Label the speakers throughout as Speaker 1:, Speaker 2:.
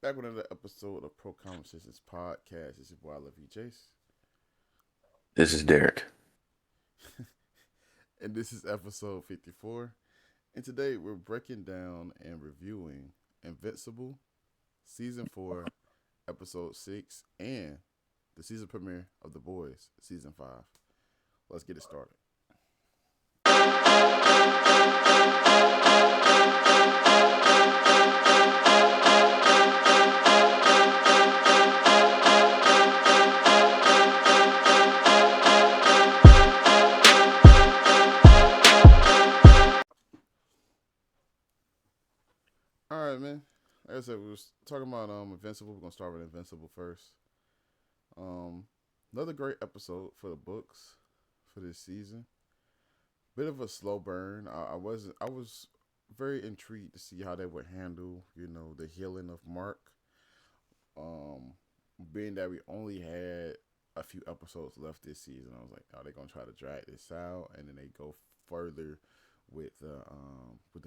Speaker 1: Back with another episode of PROCONversations podcast. It's your boy, I love you, Jace.
Speaker 2: This is Derek.
Speaker 1: And this is episode 54. And today we're breaking down and reviewing Invincible, season 4, episode 6, and the season premiere of The Boys, season 5. Let's get it started. All right, man. Like I said, we was talking about Invincible. We're gonna start with Invincible first. Um, Another great episode for the books for this season. Bit of a slow burn. I was very intrigued to see how they would handle, the healing of Mark. Um, Being that we only had a few episodes left this season, I was like, are they gonna try to drag this out? And then they go further with the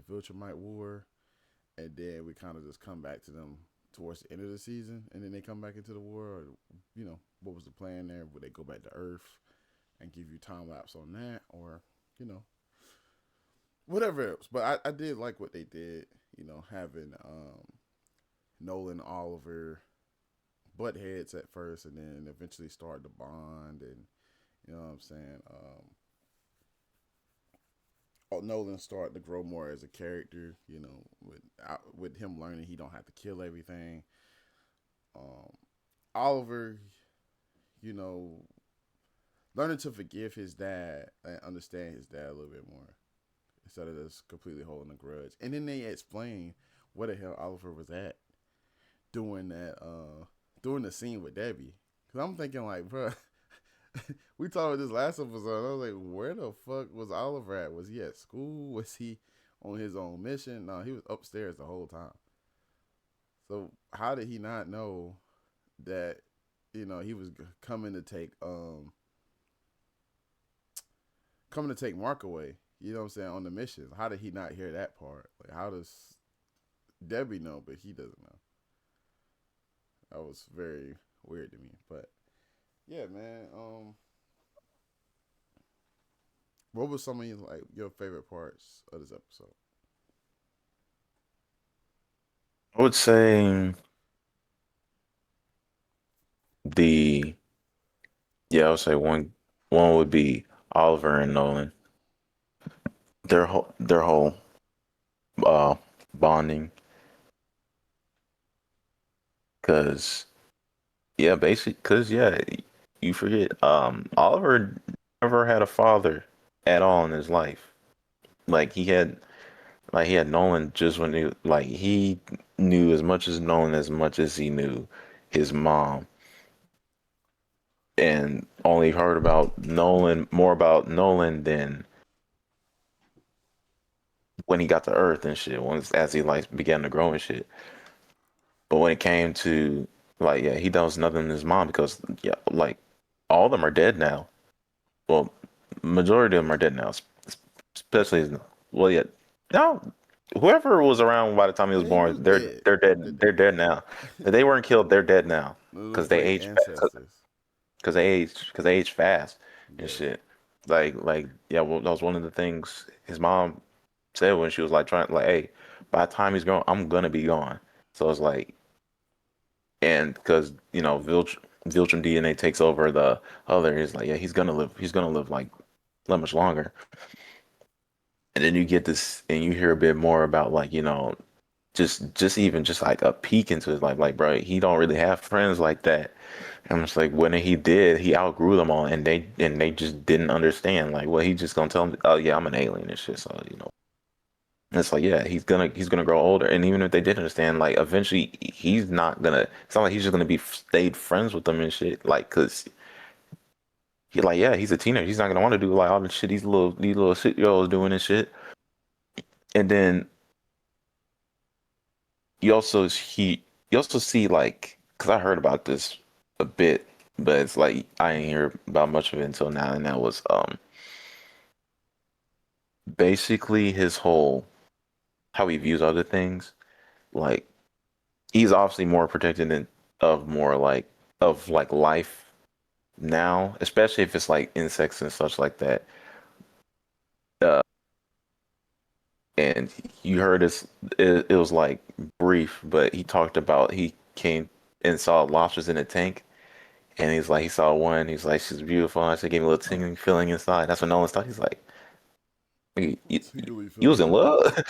Speaker 1: Viltrumite War, and then we kind of just come back to them towards the end of the season, and then they come back into the war. Or, what was the plan there? Would they go back to Earth and give you time lapse on that, or you know, whatever else? But I did like what they did. Having Nolan, Oliver butt heads at first, and then eventually start to bond, and you know what I'm saying. Nolan started to grow more as a character. With him learning he don't have to kill everything. Um, Oliver, you know, learning to forgive his dad and understand his dad a little bit more instead of just completely holding a grudge. And then they explain where the hell Oliver was at during during the scene with Debbie. Cause I'm thinking like, bro, we talked about this last episode. I was like, where the fuck was Oliver at? Was he at school? Was he on his own mission? No, he was upstairs the whole time. So how did he not know that he was coming to take Mark away? You know what I'm saying, on the mission. How did he not hear that part? Like, how does Debbie know, but he doesn't know? That was very weird to me. But yeah, man. What was some of your favorite parts of this episode?
Speaker 2: I would say the I would say one would be Oliver and Nolan. Their whole uh bonding, cause you forget Oliver never had a father at all in his life. Like he had Nolan just when he knew as much as Nolan as much as he knew his mom, and only heard about Nolan more about Nolan than when he got to Earth and shit. Once as he began to grow and shit. But when it came to he knows nothing in his mom because all of them are dead now. Well, majority of them are dead now. Especially no, whoever was around by the time he was
Speaker 1: Yeah, he
Speaker 2: born,
Speaker 1: was dead.
Speaker 2: they're
Speaker 1: They're
Speaker 2: dead. They're
Speaker 1: dead.
Speaker 2: dead now. If they weren't killed, they're dead now because
Speaker 1: Those
Speaker 2: they
Speaker 1: like
Speaker 2: age
Speaker 1: ancestors.
Speaker 2: because they age fast and
Speaker 1: Yeah.
Speaker 2: shit. Well, that was one of the things his mom said when she was trying hey, by the time he's grown, I'm gonna be gone. So it's and because Viltrum DNA takes over the other, he's he's gonna live that much longer. And then you get this and you hear a bit more about just even just a peek into his life, bro, he don't really have friends like that. And I'm just when he did, he outgrew them all, and they just didn't understand. He just gonna tell them, oh yeah, I'm an alien and shit. So and it's he's gonna grow older, and even if they did understand, eventually he's not gonna. It's not like he's just gonna be stayed friends with them and shit. Cause he's a teenager. He's not gonna want to do all the shit these little shit girls doing and shit. And then you also see because I heard about this a bit, but it's I didn't hear about much of it until now, and that was basically his whole how he views other things. Like he's obviously more protected of more like life now, especially if it's like insects and such like that. Uh, and you heard this, it was like brief, but he talked about he came and saw lobsters in a tank, and he's like he saw one, he's like she's beautiful, and I said gave me a little tingling feeling inside. That's when Nolan started. He's like, "Nigga,
Speaker 1: Tingly
Speaker 2: you was
Speaker 1: feeling
Speaker 2: in
Speaker 1: what?
Speaker 2: love?"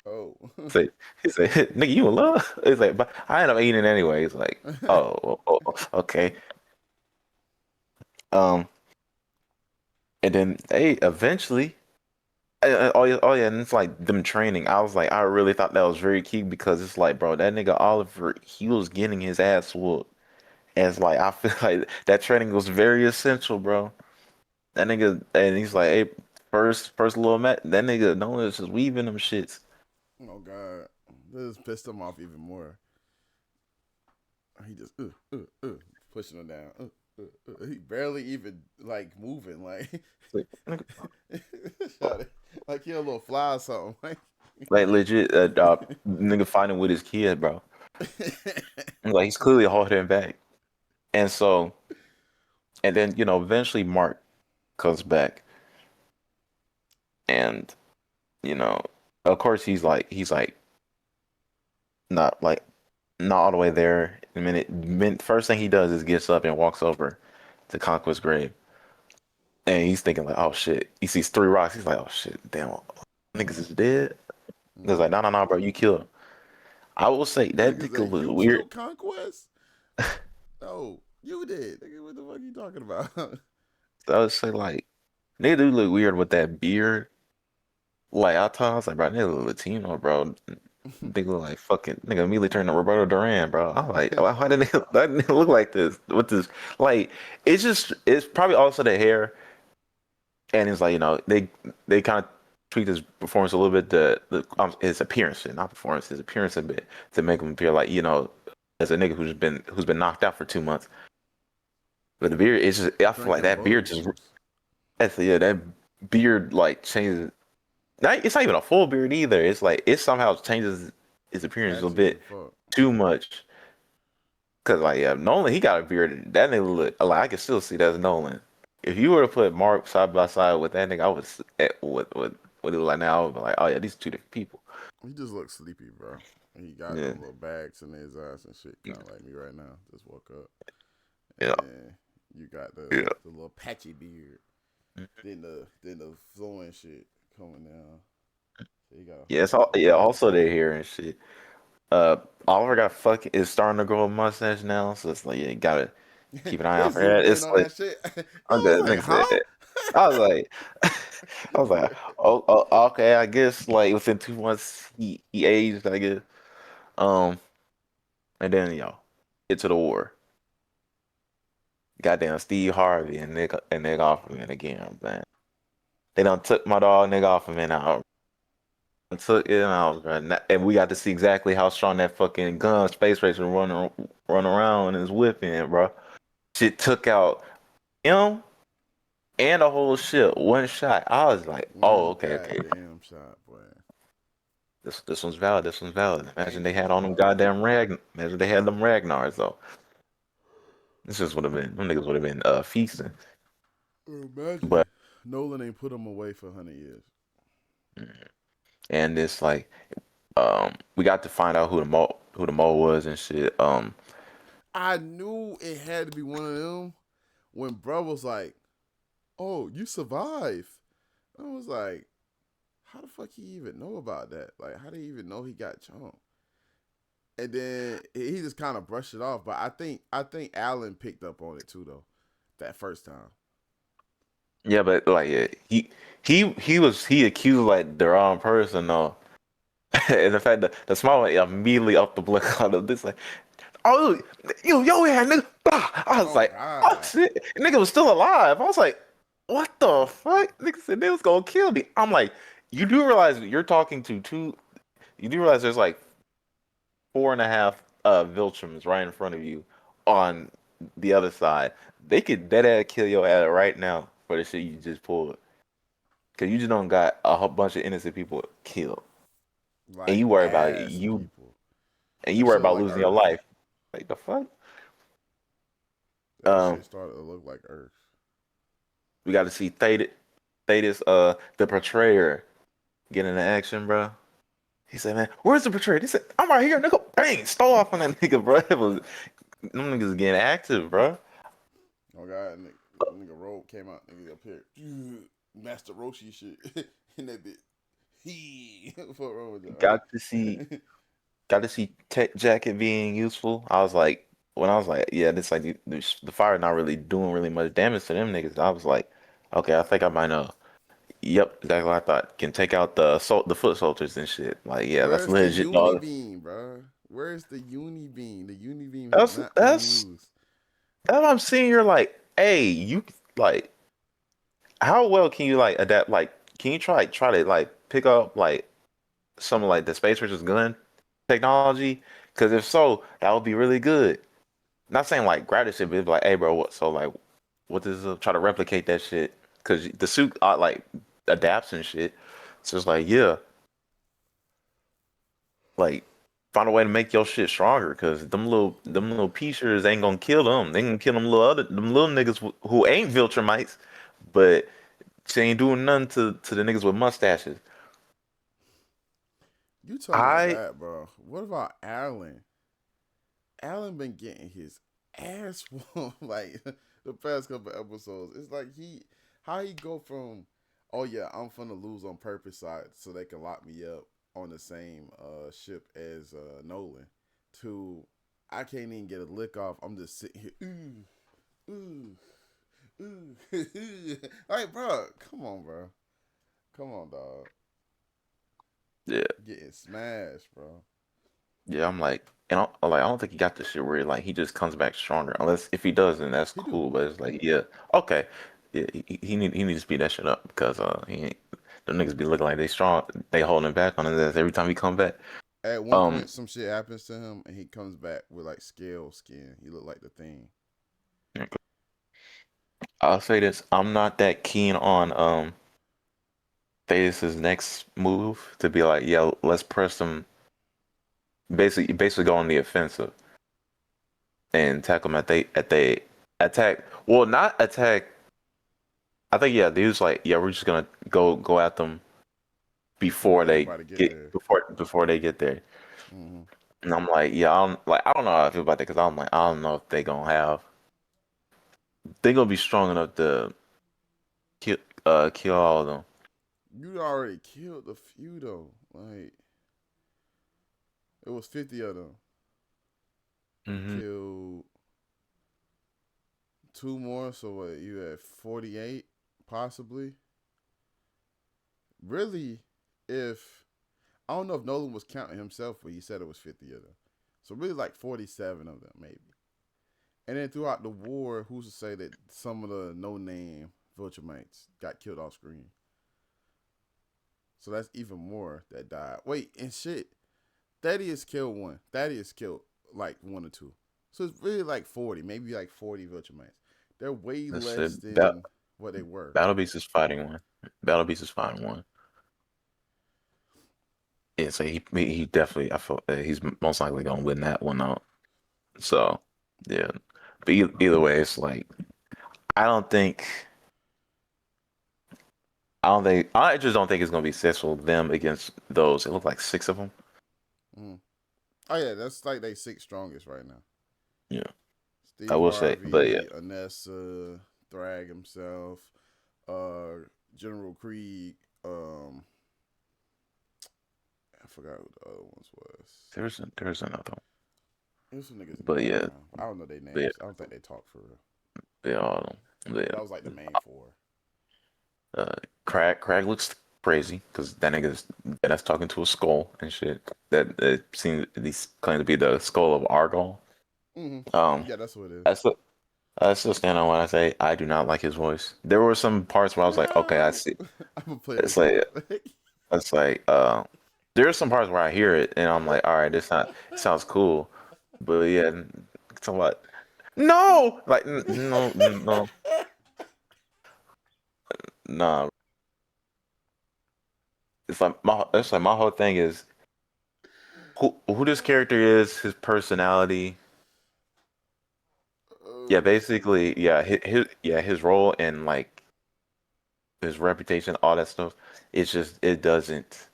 Speaker 1: Oh.
Speaker 2: Say, he said, "Nigga, you in love?" He's like, "But I ended up eating it anyway." He's like, okay." Um, and then they eventually, oh yeah, and it's like them training. I was like, I really thought that was very key because it's like, bro, that nigga Oliver, he was getting his ass whooped. And it's like I feel like that training was very essential, bro. That nigga, and he's like, hey, first little Matt, that nigga, no one's just weaving them shits.
Speaker 1: Oh God, this pissed him off even more. He just pushing him down. He barely even like moving, like
Speaker 2: Like, nigga,
Speaker 1: like he a little fly or something.
Speaker 2: like legit, nigga fighting with his kid, bro. Like he's clearly holding him back. And so, and then eventually Mark comes back, and you know, of course he's like not like not all the way there. In a minute, first thing he does is gets up and walks over to Conquest's grave, and he's thinking like, oh shit. He sees three rocks. He's like, oh shit, damn, niggas is dead. He's like,
Speaker 1: Mm-hmm.
Speaker 2: no, no, no, bro, you killed him. I will say that
Speaker 1: Niggas
Speaker 2: nigga
Speaker 1: like,
Speaker 2: was
Speaker 1: you
Speaker 2: weird.
Speaker 1: killed Conquest? No, you did. Nigga, what the fuck you talking about?
Speaker 2: I would say like, nigga do look weird with that beard. Like I told him, I was like, bro, nigga look Latino, bro. Nigga look like fucking nigga immediately turned to Roberto Duran, bro. I'm like, why did that nigga look like this? With this, like, it's probably also the hair, and it's like they kind of tweaked his performance a little bit, his appearance, not performance, his appearance a bit to make him appear like as a nigga who's been knocked out for 2 months. But the beard, it's just I feel like
Speaker 1: Drinking
Speaker 2: that beard
Speaker 1: bug
Speaker 2: just
Speaker 1: juice.
Speaker 2: that beard like changes. It's not even a full beard either. It's like it somehow changes his appearance a
Speaker 1: Patchy as
Speaker 2: bit
Speaker 1: fuck.
Speaker 2: too much. Cause like Nolan, he got a beard. That nigga look like I can still see that's Nolan. If you were to put Mark side by side with that nigga, I would what he look like now. I would be like, oh yeah, these are two different people.
Speaker 1: He just looks sleepy, bro. He got
Speaker 2: Yeah,
Speaker 1: them little bags in his eyes and shit, kind of like me right now. Just woke up, and
Speaker 2: yeah,
Speaker 1: then you got
Speaker 2: yeah.
Speaker 1: the little patchy beard. Then the flowing shit coming down. So you got a
Speaker 2: Yeah,
Speaker 1: whole
Speaker 2: it's all
Speaker 1: different
Speaker 2: yeah.
Speaker 1: vibe.
Speaker 2: Also, they here and shit. Oliver got fucking is starting to grow a mustache now, so it's like yeah, you gotta keep an eye
Speaker 1: They
Speaker 2: out for that.
Speaker 1: zoomed in
Speaker 2: It's
Speaker 1: on
Speaker 2: like
Speaker 1: that shit.
Speaker 2: I'm
Speaker 1: I
Speaker 2: good.
Speaker 1: was like,
Speaker 2: Nigga said,
Speaker 1: huh?
Speaker 2: I was like, I was like, okay, I guess like within 2 months he aged, I guess. Um, and then get to the war. Goddamn Steve Harvey and Nick Offerman again, man. They done took my dog Nick Offerman out. Took it out, man. And we got to see exactly how strong that fucking gun space racer run around and is whipping, bro. Shit took out him and the whole ship one shot. I was like, oh,
Speaker 1: One
Speaker 2: okay, okay.
Speaker 1: goddamn shot, boy.
Speaker 2: This one's valid. This one's valid. Imagine they
Speaker 1: Dangerous,
Speaker 2: had on them
Speaker 1: bro.
Speaker 2: goddamn Imagine they had them Ragnars though. This just would have been. Them niggas would have been feasting.
Speaker 1: Imagine
Speaker 2: But
Speaker 1: Nolan ain't put him away for 100 years.
Speaker 2: and it's like we got to find out who the mole was and shit.
Speaker 1: I knew it had to be one of them when bro was like, "Oh, you survived." I was like, "How the fuck he even know about that? Like, how did he even know he got chunked?" And then he just kind of brushed it off. But I think Allen picked up on it too though, that first time.
Speaker 2: Yeah, but like yeah, he accused like the wrong person though. And the fact that the small one immediately up the block out of this like, oh yo yeah nigga. Ah. I was
Speaker 1: Oh
Speaker 2: like, oh
Speaker 1: God.
Speaker 2: shit, nigga was still alive. I was like, what the fuck? Nigga said they was gonna kill me. I'm like, you do realize you're talking to two. You do realize there's like four and a half Viltrums right in front of you on the other side. They could dead ass kill your ass right now for the shit you just pulled. Cause you just don't got a whole bunch of innocent people killed, and
Speaker 1: Like
Speaker 2: you worry about
Speaker 1: ass
Speaker 2: you.
Speaker 1: people.
Speaker 2: and you
Speaker 1: That
Speaker 2: worry
Speaker 1: shit look
Speaker 2: about
Speaker 1: like
Speaker 2: losing your
Speaker 1: Earth.
Speaker 2: life. Like the fuck.
Speaker 1: That
Speaker 2: Um,
Speaker 1: shit started to look like Earth.
Speaker 2: we got to see Thetis, the portrayer, get into action, bro. He said, "Man, where's the portrayer?" He said, "I'm right here, nigga." Bang, stole off on that nigga, bro. It was them niggas getting active, bro.
Speaker 1: Oh god, nigga Rogue came out, nigga up here, Master Roshi shit in that bit. He what wrong with
Speaker 2: Got to see,
Speaker 1: that?
Speaker 2: got to see Tech Jacket being useful. I was like, when I was like, yeah, this like the fire not really doing really much damage to them niggas. I was like, okay, I think I might know. Yep, exactly what I thought. Can take out the foot soldiers and shit. Like, yeah, that's
Speaker 1: Where's the
Speaker 2: legit,
Speaker 1: uni
Speaker 2: dog.
Speaker 1: beam, bro? Where's the uni beam? The uni beam has
Speaker 2: That's
Speaker 1: not been
Speaker 2: that's
Speaker 1: used.
Speaker 2: that's what I'm seeing. You're like, hey, you like, how well can you like adapt? Like, can you try to like pick up like some of like the Space Racer's gun technology? Because if so, that would be really good. Not saying like grab this shit, but it'd be like, hey, bro, what? So like, what does try to replicate that shit? Because the suit like adapts and shit. So it's like, yeah, like find a way to make your shit stronger. Because them little piecers ain't gonna kill them. They gonna kill them little niggas who ain't Viltrumites, but she ain't doing nothing to the niggas with mustaches.
Speaker 1: You talking about
Speaker 2: I
Speaker 1: that, bro? What about Alan? Alan been getting his ass whooped like the past couple episodes. It's like how he go from, oh yeah, I'm finna lose on purpose side so they can lock me up on the same ship as Nolan, to I can't even get a lick off. I'm just sitting here, ooh, ooh. Like, bro, come on, bro, come on, dog,
Speaker 2: yeah.
Speaker 1: getting smashed, bro.
Speaker 2: Yeah, I'm like, and I don't think he got this shit where like he just comes back stronger. Unless if he does, then that's
Speaker 1: He do.
Speaker 2: cool. But it's like, yeah, okay, yeah, he needs to speed that shit up because he ain't, them niggas be looking like they strong, they holding back on his ass every time he come back.
Speaker 1: At one
Speaker 2: Um,
Speaker 1: point, some shit happens to him, and he comes back with like scale skin. He look like the Thing.
Speaker 2: I'll say this: I'm not that keen on Thetis' next move to be like, yeah, let's press them, basically go on the offensive and attack them at they attack. Well, not attack. I think yeah, they was like, yeah, we're just gonna go at them
Speaker 1: Before everybody get there.
Speaker 2: before they get there.
Speaker 1: Hmm.
Speaker 2: And I'm like, yeah, I don't know how I feel about that because I'm like, I don't know if they gonna be strong enough to kill all of them.
Speaker 1: You already killed a few though. Like it was 50 of them. You
Speaker 2: Hmm.
Speaker 1: killed two more, so what? You had 48 possibly. Really, if I don't know if Nolan was counting himself, but he said it was 50 of them. So really, like 47 of them maybe. And then throughout the war, who's to say that some of the no-name Viltrumites got killed off screen? So that's even more that died. Wait, and shit, Thaddeus killed one. Thaddeus killed like one or two. So it's really like 40, maybe like 40 Viltrumites. They're way
Speaker 2: That's
Speaker 1: less
Speaker 2: it. That
Speaker 1: than what they were.
Speaker 2: Battle Beast is fighting one. Battle Beast is fighting one. Yeah, so he definitely I feel he's most likely gonna win that one out. So yeah, but either way, it's like I don't think. I just don't think it's gonna be successful them against those. It looked like six of them.
Speaker 1: Mm. Oh yeah, that's like they six strongest right now.
Speaker 2: Yeah, I
Speaker 1: Steve
Speaker 2: will say, but yeah,
Speaker 1: Harvey, Anessa, Thrag himself, uh, General Krieg. I forgot who the other ones was.
Speaker 2: there's another one.
Speaker 1: There's some niggas in the
Speaker 2: But yeah,
Speaker 1: background. I don't know their
Speaker 2: but yeah,
Speaker 1: names. I don't think they talk for real.
Speaker 2: they all
Speaker 1: But
Speaker 2: yeah.
Speaker 1: that was like the main four.
Speaker 2: Uh, Crag looks crazy because that nigga's that's talking to a skull and shit. That seems these claim to be the skull of Argol.
Speaker 1: Hmm.
Speaker 2: Um,
Speaker 1: Yeah, that's what it is.
Speaker 2: I still I still stand on what I say. I do not like his voice. There were some parts where I was like, okay, I
Speaker 1: Bro,
Speaker 2: see.
Speaker 1: I'm gonna play
Speaker 2: It's
Speaker 1: this shit.
Speaker 2: like it's like there are some parts where I hear it and I'm like, all right, this not it sounds cool, but yeah, it's a lot. No, like no, nah. It's like my whole thing is who this character is, his personality. Yeah,
Speaker 1: Oh shit.
Speaker 2: basically, yeah, his role and like his reputation, all that stuff. It's just it doesn't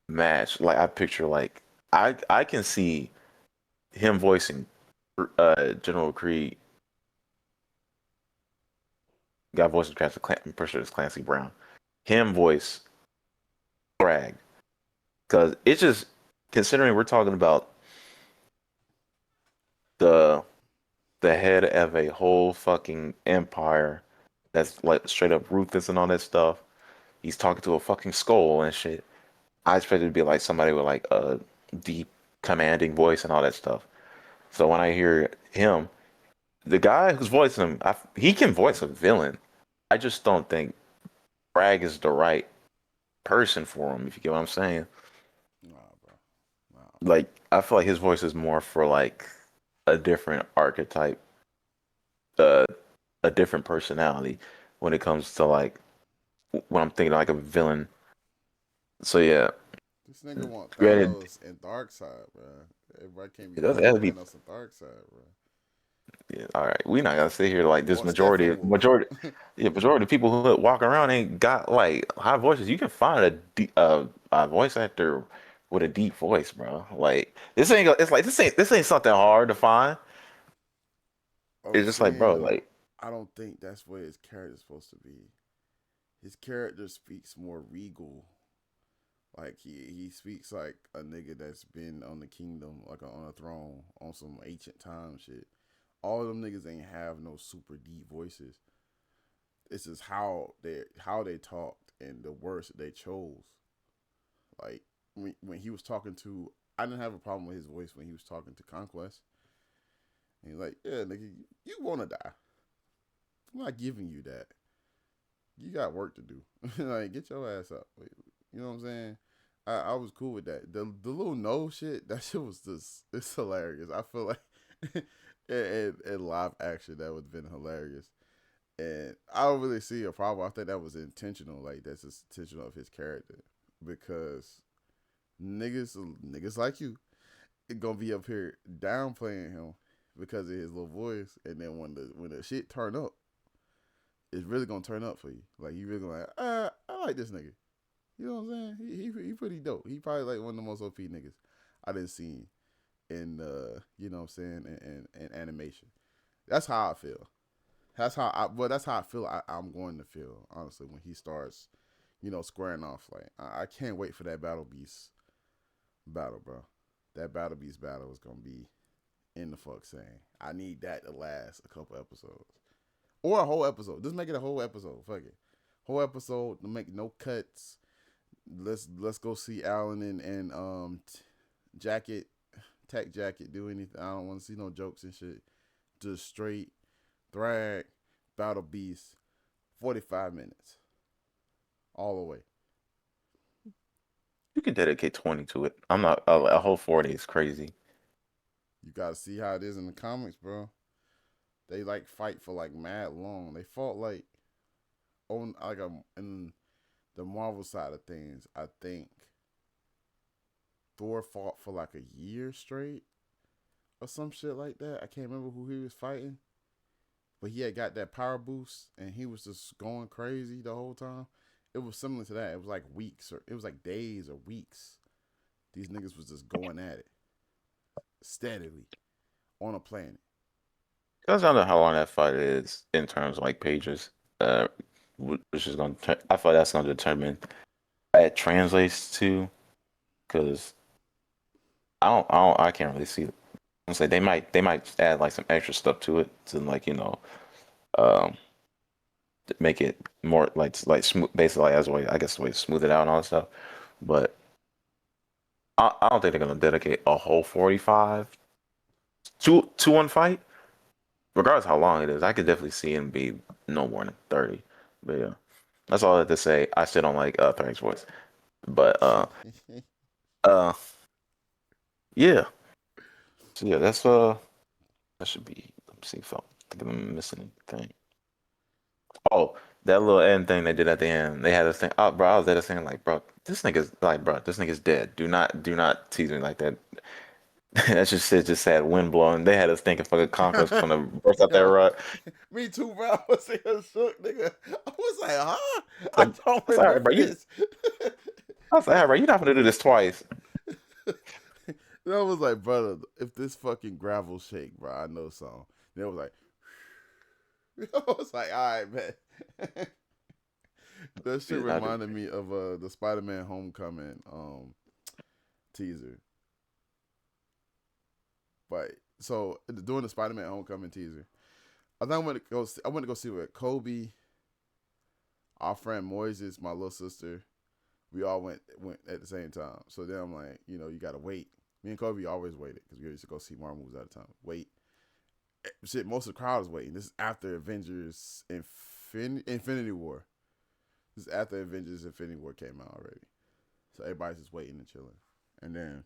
Speaker 2: match. Like I picture like I can see him voicing General Creed, guy voicing I'm pretty sure it's Clancy Brown. Him voice Bragg. Because it's just considering we're talking about the the head of a whole fucking empire that's like straight up ruthless and all that stuff. He's talking to a fucking skull and shit. I expected to be like somebody with like a deep commanding voice and all that stuff. So when I hear him, the guy who's voicing him, he can voice a villain. I just don't think Bragg is the right person for him, if you get what I'm saying.
Speaker 1: Nah, bro. Nah, bro.
Speaker 2: Like I feel like his voice is more for like a different archetype, uh, a different personality when it comes to like when I'm thinking like a villain. So yeah,
Speaker 1: This nigga want
Speaker 2: granted,
Speaker 1: Thanos and Darkseid, bro. Everybody can't be
Speaker 2: it
Speaker 1: fucking
Speaker 2: has to be.
Speaker 1: Thanos and Darkseid, bro.
Speaker 2: Yeah, all right, we not gonna sit here like
Speaker 1: He
Speaker 2: this
Speaker 1: want
Speaker 2: majority,
Speaker 1: Steppenwolf.
Speaker 2: majority, yeah, majority of people who walk around ain't got like high voices. You can find a voice actor with a deep voice, bro. Like this ain't. It's like this ain't something hard to find.
Speaker 1: I'm
Speaker 2: It's just like,
Speaker 1: saying
Speaker 2: bro,
Speaker 1: though,
Speaker 2: like
Speaker 1: I don't think that's what his character's supposed to be. His character speaks more regal. Like he speaks like a nigga that's been on the kingdom, like on a throne, on some ancient time shit. All of them niggas ain't have no super deep voices. This is how they talked and the words that they chose. Like when he was talking to, I didn't have a problem with his voice when he was talking to Conquest. And he's like, yeah, nigga, you wanna die. I'm not giving you that. You got work to do. Like, get your ass up. You know what I'm saying? I was cool with that. The little no shit, that shit was just it's hilarious. I feel like in live action that would have been hilarious. And I don't really see a problem. I think that was intentional. Like that's just intentional of his character because niggas like you gonna be up here downplaying him because of his little voice, and then when the shit turn up, it's really gonna turn up for you. Like you really gonna like, I like this nigga. You know what I'm saying? He pretty dope. He probably like one of the most OP niggas I didn't see in you know what I'm saying in animation. That's how I feel. That's how I feel. I'm going to feel honestly when he starts, squaring off. Like I can't wait for that Battle Beast battle, bro. That Battle Beast battle is gonna be in the fuck saying. I need that to last a couple episodes or a whole episode. Just make it a whole episode. Fuck it, whole episode to make no cuts. Let's go see Alan and Jacket, Tech Jacket do anything. I don't want to see no jokes and shit. Just straight Thrag Battle Beast, 45 minutes all the way.
Speaker 2: you can dedicate 20 to it. I'm not a whole 40 is crazy.
Speaker 1: You gotta see how it is in the comics, bro. They like fight for like mad long. They fought like on like in the Marvel side of things. I think Thor fought for like a year straight or some shit like that. I can't remember who he was fighting, but he had got that power boost and he was just going crazy the whole time. It was similar to that. It was like weeks or it was like days or weeks. These niggas was just going at it steadily on a planet.
Speaker 2: Depends on how long that fight is in terms of like pages. Uh, which is I feel like that's gonna determine how it translates to because I can't really see. I'm say they might add like some extra stuff to it to like um to make it more like smooth, basically like as a way I guess the way to smooth it out and all that stuff. But I don't think they're gonna dedicate a whole 45 to one fight, regardless of how long it is. I could definitely see him be no more than 30. But yeah, that's all I have to say. I still don't like Thank's voice, but uh yeah. So yeah, that should be. Let me see if I'm thinking I'm missing anything. Oh, that little end thing they did at the end, they had this thing. Oh, bro, I was there saying like, bro, this nigga's dead. Do not tease me like that. That just shit just had wind blowing. They had us thinking fucking Conqueror's gonna burst out that
Speaker 1: Yo,
Speaker 2: rut.
Speaker 1: me too, bro. I was here shook, nigga. I was like, huh?
Speaker 2: It's
Speaker 1: I
Speaker 2: like,
Speaker 1: don't
Speaker 2: I was like, all right,
Speaker 1: remember
Speaker 2: bro,
Speaker 1: this.
Speaker 2: I was like, all right, bro, you're not gonna do this twice.
Speaker 1: And I was like, brother, if this fucking gravel shake, bro, I know something. Then it was like, I was like, all right, man. That shit
Speaker 2: He's not doing
Speaker 1: reminded me of the Spider-Man Homecoming teaser. But so during the Spider-Man Homecoming teaser, I think I went to go see with Kobe, our friend Moises, my little sister. We all went at the same time. So then I'm like, you gotta wait. Me and Kobe always waited because we used to go see more movies at a time. Wait, shit. Most of the crowd is waiting. This is after Avengers Infinity War. This is after Avengers Infinity War came out already. So everybody's just waiting and chilling. And then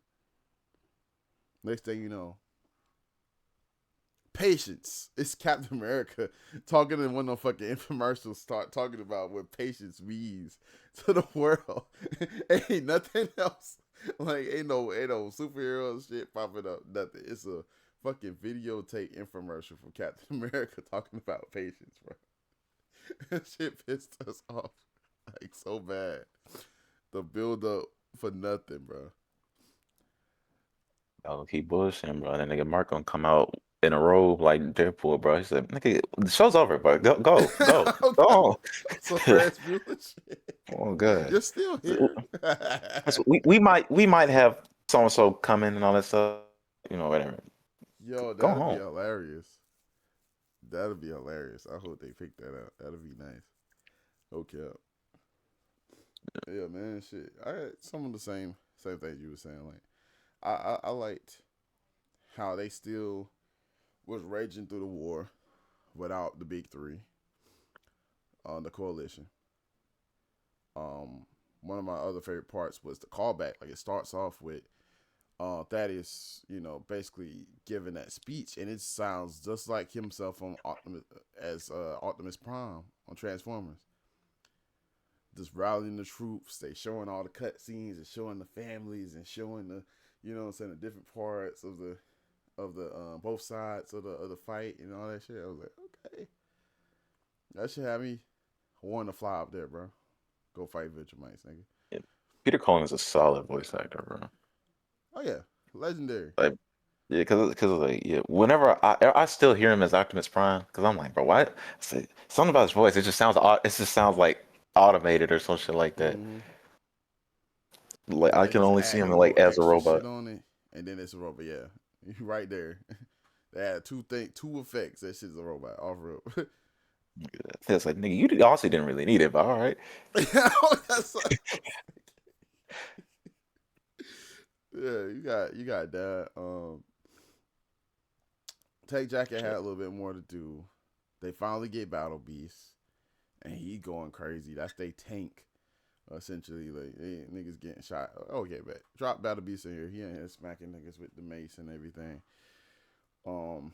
Speaker 1: next thing you know, patience. It's Captain America talking in one of the fucking infomercials. Start talking about what patience means to the world. Ain't nothing else. Like ain't no superhero shit popping up. Nothing. It's a fucking videotape infomercial from Captain America talking about patience, bro. That shit pissed us off like so bad. The build up for nothing, bro.
Speaker 2: I'll keep bullshitting, bro. Then nigga Mark gonna come out in a robe like Deadpool, bro. He said, nigga, the show's over, bro. Go on.
Speaker 1: So Ferris Bueller shit.
Speaker 2: Oh, good.
Speaker 1: You're still here.
Speaker 2: So we might have so and so come in and all that stuff. Whatever.
Speaker 1: Yo,
Speaker 2: Go
Speaker 1: that'd be
Speaker 2: home.
Speaker 1: hilarious. That'd be hilarious. I hope they pick that up. That'd be nice. Okay. Yeah, man. Shit. I had some of the same things you were saying. Like, I liked how they still was raging through the war without the big three on the coalition. Um, One of my other favorite parts was the callback. Like it starts off with Thaddeus, basically giving that speech, and it sounds just like himself on Optimus Prime on Transformers. Just rallying the troops. They showing all the cutscenes and showing the families and showing the, the different parts of the both sides of the fight and all that shit. I was like, okay, that should have me wanting to fly up there, bro. Go fight Vigilmites, nigga.
Speaker 2: Yeah. Peter Cullen is a solid voice actor, bro.
Speaker 1: Oh yeah, legendary.
Speaker 2: Like, yeah, because like, yeah, whenever I still hear him as Optimus Prime, because I'm like, bro, why? Something about his voice, it just sounds odd. It just sounds like automated or some shit like that.
Speaker 1: Mm-hmm.
Speaker 2: Like
Speaker 1: Or
Speaker 2: I
Speaker 1: they
Speaker 2: can
Speaker 1: just
Speaker 2: only see
Speaker 1: add
Speaker 2: him
Speaker 1: no
Speaker 2: like
Speaker 1: more
Speaker 2: as a
Speaker 1: extra
Speaker 2: robot.
Speaker 1: shit on it, and then it's a robot. Yeah, you right there. They add two effects. That shit's a robot. Off real.
Speaker 2: It's like, nigga, you also didn't really need it, but all right.
Speaker 1: That's like, yeah, you got that. Take Jacket had a little bit more to do. They finally get Battle Beast, and he going crazy. That's they tank. Essentially, like niggas getting shot. Okay, bet drop Battle Beast in here. He ain't here smacking niggas with the mace and everything. Um,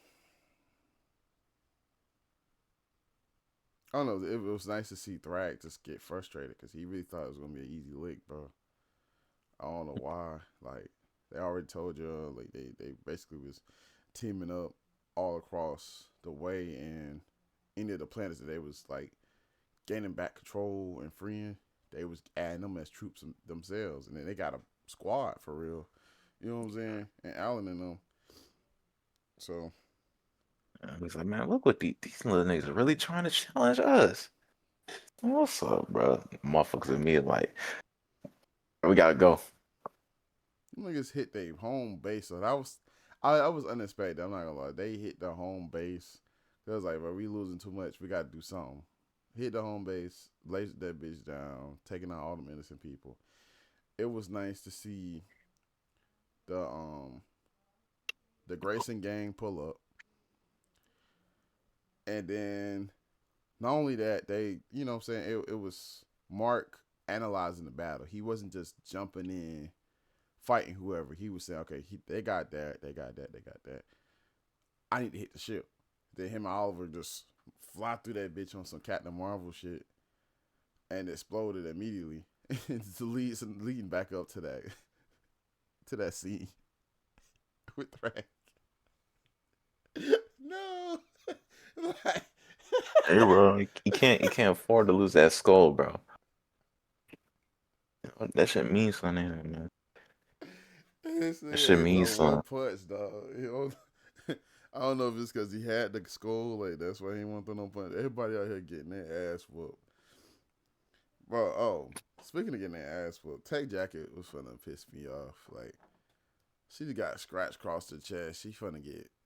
Speaker 1: I don't know. It was nice to see Thrag just get frustrated because he really thought it was gonna be an easy lick, bro. I don't know why. Like they already told you, like they basically was teaming up all across the way, and any of the planets that they was like gaining back control and freeing, they was adding them as troops themselves, and then they got a squad for real. You know what I'm saying? And Allen and them. So
Speaker 2: And he's like, man, look what these little niggas are really trying to challenge us. What's up, bro? Motherfuckers and me like, we gotta go.
Speaker 1: niggas hit their home base. So I was unexpected. I'm not gonna lie. They hit the home base. It was like, bro, we losing too much. We gotta do something. Hit the home base, laid that bitch down, taking out all them innocent people. It was nice to see the the Grayson gang pull up, and then not only that, they what I'm saying, it was Mark analyzing the battle. He wasn't just jumping in fighting whoever. He was saying, okay, they got that, they got that, they got that. I need to hit the ship. Then him and Oliver just fly through that bitch on some Captain Marvel shit. and exploded immediately. It's leading back up to that scene with Frank. No, like,
Speaker 2: Hey, bro, you can't afford to lose that skull, bro. That shit means something, man.
Speaker 1: this
Speaker 2: That
Speaker 1: nigga
Speaker 2: shit
Speaker 1: is
Speaker 2: means
Speaker 1: on one
Speaker 2: something.
Speaker 1: punch, dog. I don't know if it's because he had the skull, like that's why he won't throw no punch. Everybody out here getting their ass whooped, bro. Oh, speaking of getting their ass whooped, Tech Jacket was finna piss me off. Like she just got a scratch across the chest.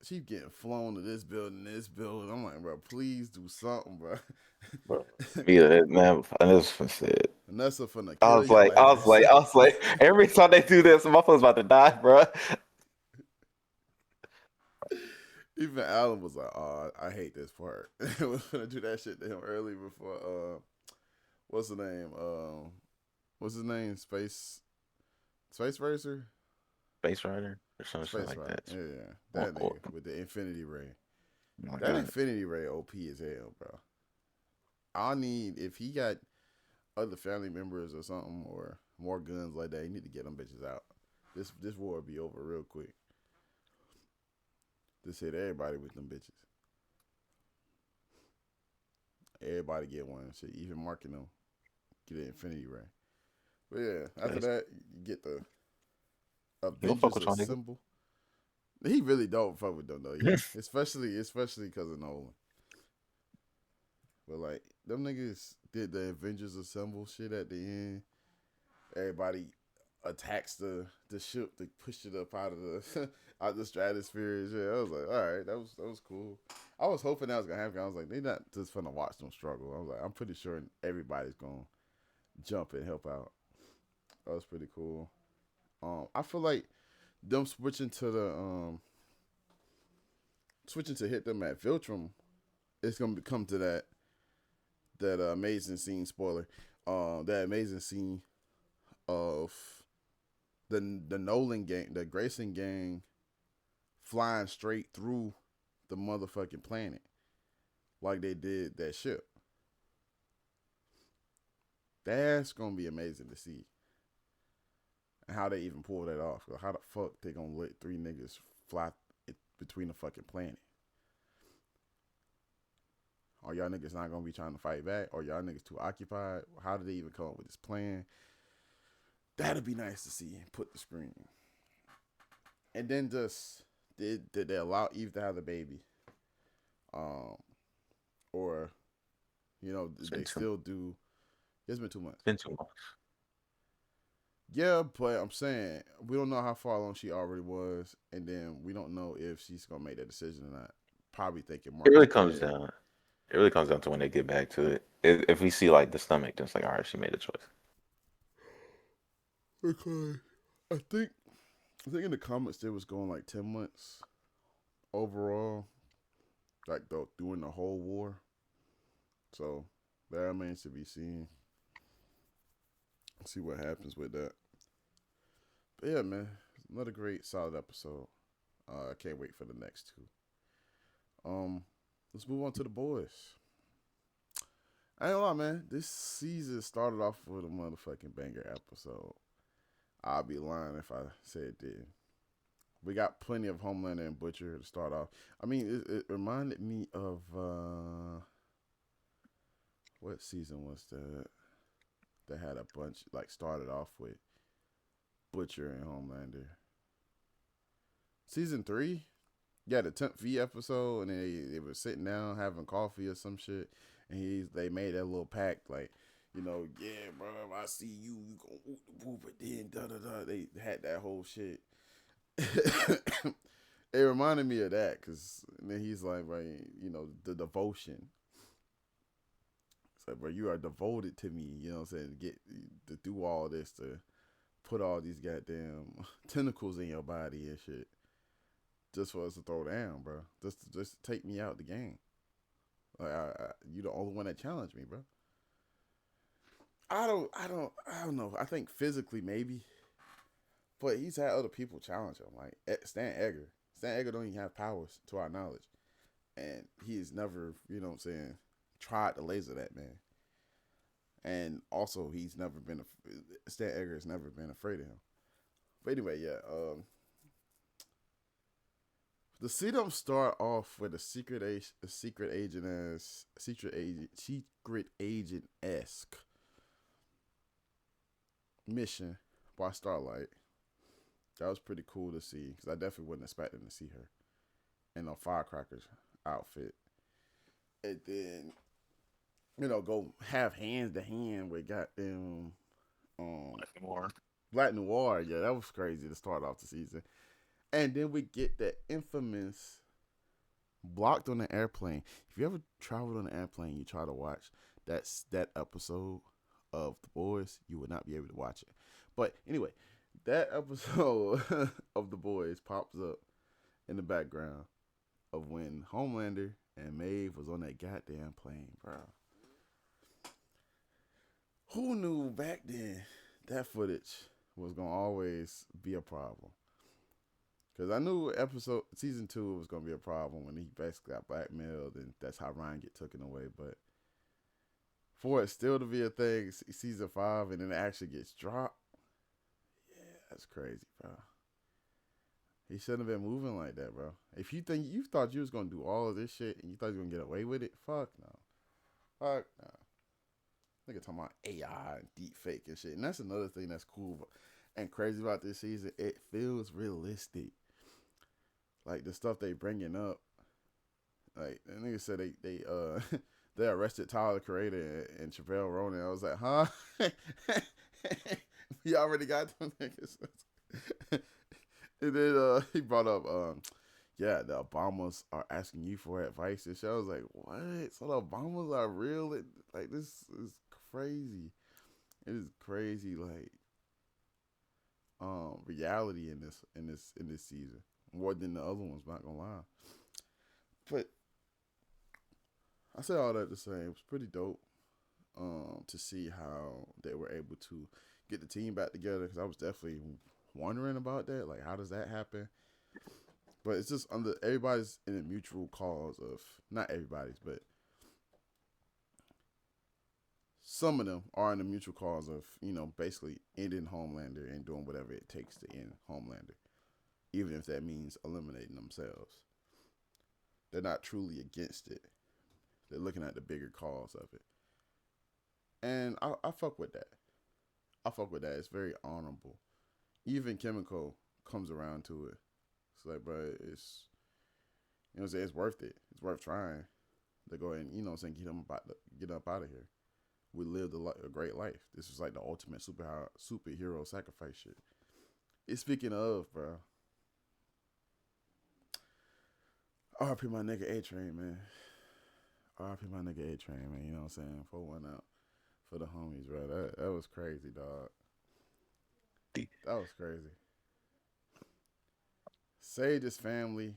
Speaker 1: She getting flown to this building, this building. I'm like, bro, please do something, bro.
Speaker 2: Bro, yeah, man, I just said.
Speaker 1: Vanessa finna
Speaker 2: I
Speaker 1: kill
Speaker 2: was
Speaker 1: your
Speaker 2: like, I was
Speaker 1: ass.
Speaker 2: like, I was like, every time they do this, my phone's about to die, bro.
Speaker 1: Even Alan was like, "Oh, I hate this part." I was gonna do that shit to him early before. What's the name? What's his name? Space Racer,
Speaker 2: Space Rider or some shit
Speaker 1: Space
Speaker 2: like
Speaker 1: Rider.
Speaker 2: that.
Speaker 1: Yeah,
Speaker 2: Oh,
Speaker 1: that
Speaker 2: oh
Speaker 1: nigga with the Infinity Ray.
Speaker 2: my
Speaker 1: That
Speaker 2: God.
Speaker 1: Infinity Ray OP as hell, bro. I need if he got other family members or something or more guns like that, you need to get them bitches out. This war will be over real quick. Just hit everybody with them bitches. Everybody get one. Shit, even marking them. Get an Infinity Ray. But yeah, after
Speaker 2: Guys,
Speaker 1: that, you get the
Speaker 2: you don't fuck
Speaker 1: Avengers
Speaker 2: with y'all nigga?
Speaker 1: Assemble. He really don't fuck with them though, yeah. Especially because of Nolan. But like them niggas did the Avengers Assemble shit at the end. Everybody attacks the ship to push it up out of the out the stratosphere. Yeah, I was like, all right, that was cool. I was hoping that was gonna happen. I was like, they not just gonna watch them struggle. I was like, I'm pretty sure everybody's gonna jump and help out. That was pretty cool. I feel like them switching to hit them at Viltrum, it's gonna come to that amazing scene. Spoiler. That amazing scene of the Nolan gang, the Grayson gang, flying straight through the motherfucking planet like they did that ship. That's gonna be amazing to see. And how they even pull that off. How the fuck they gonna let three niggas fly between the fucking planet? Are y'all niggas not gonna be trying to fight back? Or y'all niggas too occupied? How did they even come up with this plan? That'd be nice to see. Put the screen. And then just did they allow Eve to have the baby? Um, or
Speaker 2: It's
Speaker 1: did they still do? It's been 2 months.
Speaker 2: been 2 months.
Speaker 1: Yeah, but I'm saying we don't know how far along she already was, and then we don't know if she's gonna make that decision or not. Probably thinking
Speaker 2: It
Speaker 1: Mark
Speaker 2: really
Speaker 1: is
Speaker 2: comes
Speaker 1: dead.
Speaker 2: down. It really comes down to when they get back to it. If we see like the stomach, then it's like, all right, she made a choice.
Speaker 1: Okay. I think I think in the comments they was going like 10 months overall, like during the whole war. So that remains to be seen. See what happens with that. But yeah, man, another great solid episode. I can't wait for the next two. Let's move on to the boys. I ain't gonna lie, man. This season started off with a motherfucking banger episode. I'll be lying if I said it did. We got plenty of Homelander and Butcher to start off. I mean, it reminded me of what season was that? That had a bunch like started off with Butcher and Homelander. Season 3, yeah, the 10th V episode, and they were sitting down having coffee or some shit, and they made that little pact like, yeah, bro, I see you, you gonna whoop the whoop, but then da da da. They had that whole shit. It reminded me of that because then he's like, right, the devotion. It's like, bro, you are devoted to me. You know what I'm saying? To do all this, to put all these goddamn tentacles in your body and shit, just for us to throw down, bro. Just to take me out the game. Like, you the only one that challenged me, bro. I don't know. I think physically maybe, but he's had other people challenge him, like Stan Edgar. Stan Edgar don't even have powers to our knowledge, and he's never, tried to laser that man. And also, he's never been Stan Edgar has never been afraid of him. But anyway, yeah. The see them start off with a secret agent esque mission by Starlight. That was pretty cool to see because I definitely wasn't expecting to see her in a firecrackers outfit, and then go have hands to hand with goddamn um
Speaker 2: More.
Speaker 1: Black Noir. Yeah, that was crazy to start off the season. And then we get the infamous blocked on the airplane. If you ever traveled on an airplane, you try to watch that episode of The Boys, you would not be able to watch it. But anyway, that episode of The Boys pops up in the background of when Homelander and Maeve was on that goddamn plane, bro. Who knew back then that footage was gonna always be a problem? Because I knew season 2 was gonna be a problem when he basically got blackmailed, and that's how Ryan get taken away. But for it still to be a thing, season 5, and then it actually gets dropped, yeah, that's crazy, bro. He shouldn't have been moving like that, bro. If you thought you was gonna do all of this shit and you thought you were gonna get away with it, fuck no, fuck no. Nigga talking about AI and deep fake and shit, and that's another thing that's cool and crazy about this season. It feels realistic. Like the stuff they bringing up, like the nigga said they arrested Tyler the Creator and Chevelle Ronan. I was like, huh? We already got them niggas. And then he brought up, yeah, the Obamas are asking you for advice and shit. I was like, what? So the Obamas are real? Like this is crazy. It is crazy, like reality in this season more than the other ones. Not gonna lie, but I say all that to say it was pretty dope to see how they were able to get the team back together, because I was definitely wondering about that, like how does that happen? But it's just everybody's in a mutual cause of, not everybody's, but some of them are in a mutual cause of, basically ending Homelander and doing whatever it takes to end Homelander, even if that means eliminating themselves. They're not truly against it. They're looking at the bigger cause of it. And I fuck with that. It's very honorable. Even Chemical comes around to it. It's like, bro, it's, it's worth it. It's worth trying to go ahead and, get up out of here. We lived a great life. This was like the ultimate superhero sacrifice shit. It's speaking of, bro. RP my nigga A-Train, man. RP my nigga A-Train, man. You know what I'm saying? Pour one out for the homies, bro. That was crazy, dog. That was crazy. Saved his family.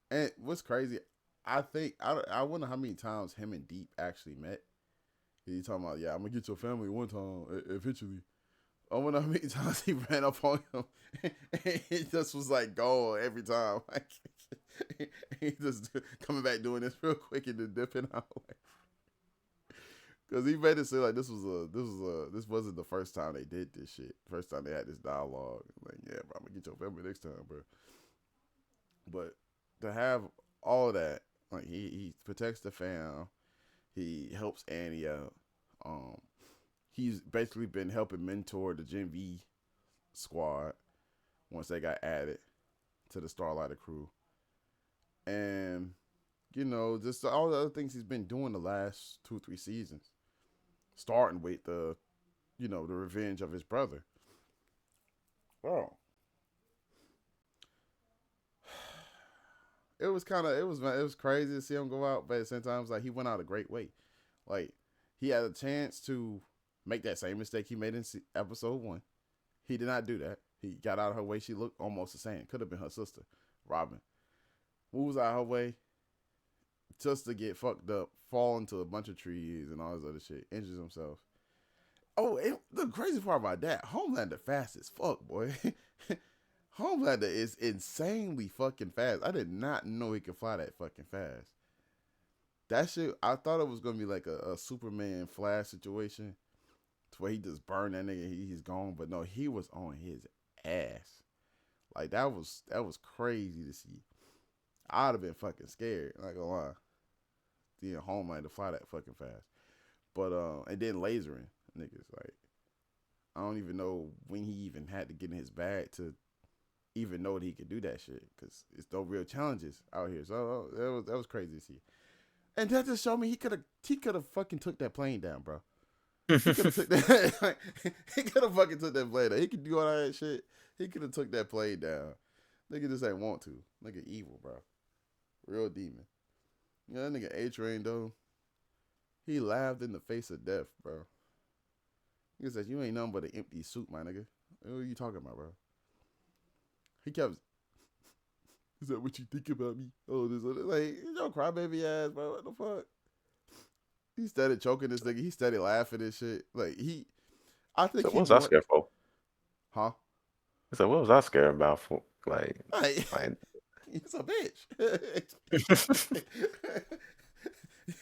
Speaker 1: And what's crazy, I wonder how many times him and Deep actually met. He talking about, yeah, I'm gonna get your family one time eventually. I wonder how many times he ran up on him. He just was like gold every time. Like he just coming back doing this real quick and then dipping out. Because he made it seem like this wasn't the first time they did this shit. First time they had this dialogue. Like, yeah, bro, I'm gonna get your family next time, bro. But to have all of that, like he protects the fam, he helps Annie out. He's basically been helping mentor the Gen V squad once they got added to the Starlighter crew. And, just all the other things he's been doing the last 2-3 seasons. Starting with the revenge of his brother. Bro. It was crazy to see him go out, but at the same time, it was like he went out a great way. Like, he had a chance to make that same mistake he made in episode 1. He did not do that. He got out of her way. She looked almost the same. Could have been her sister, Robin. Moves out of her way just to get fucked up, fall into a bunch of trees and all this other shit. Injures himself. Oh, the crazy part about that, Homelander fast as fuck, boy. Homelander is insanely fucking fast. I did not know he could fly that fucking fast. That shit, I thought it was gonna be like a Superman Flash situation, to where he just burned that nigga, he's gone. But no, he was on his ass. Like that was crazy to see. I'd have been fucking scared. Not gonna lie. Being home like to fly that fucking fast. But and then lasering niggas, like I don't even know when he even had to get in his bag to even know that he could do that shit, because it's no real challenges out here. So that was crazy to see. And that just showed me he could have fucking took that plane down, bro. He could have took that. Like, he could have fucking took that plane down. He could do all that shit. He could have took that plane down. Nigga just ain't want to. Nigga evil, bro. Real demon. You know that nigga A Train though. He laughed in the face of death, bro. He said, "You ain't nothing but an empty suit, my nigga. What are you talking about, bro?" He kept. Is that what you think about me? Oh, this like yo crybaby ass, bro. What the fuck? He started choking this nigga. He started laughing and shit. Like I think
Speaker 2: So
Speaker 1: he
Speaker 2: what was I
Speaker 1: want,
Speaker 2: scared for?
Speaker 1: huh?
Speaker 2: So what was I scared about for?
Speaker 1: Like
Speaker 2: Like.
Speaker 1: he's a bitch.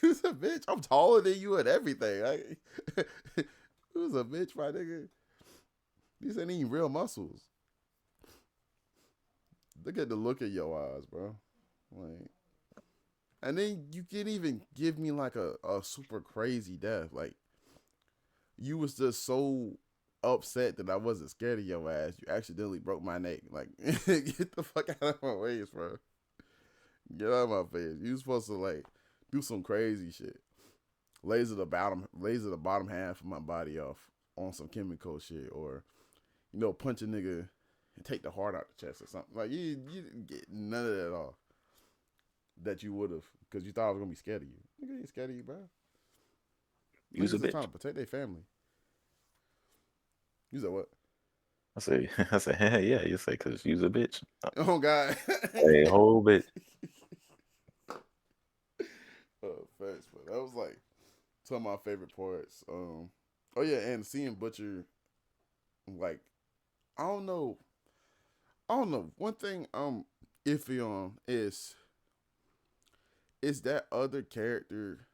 Speaker 1: He's a bitch. I'm taller than you and everything. Like, who's a bitch, my nigga? These ain't even real muscles. Look at the look in your eyes, bro. Like, and then you can't even give me like a super crazy death. Like, you was just so upset that I wasn't scared of your ass. You accidentally broke my neck. Like, get the fuck out of my face, bro. Get out of my face. You supposed to like do some crazy shit. Laser the bottom half of my body off on some chemical shit, or punch a nigga and take the heart out the chest or something. Like you didn't get none of that off that you would have, because you thought I was gonna be scared of you. Nigga ain't scared of you, bro.
Speaker 2: Use a
Speaker 1: Niggas is trying
Speaker 2: bitch.
Speaker 1: to protect their family. You said what?
Speaker 2: I say, I say, yeah. You say, cause use a bitch.
Speaker 1: Oh God.
Speaker 2: A whole bitch.
Speaker 1: Oh, facts, but that was like some of my favorite parts. Oh yeah, and seeing Butcher, like, I don't know, I don't know. One thing I'm iffy on is that other character,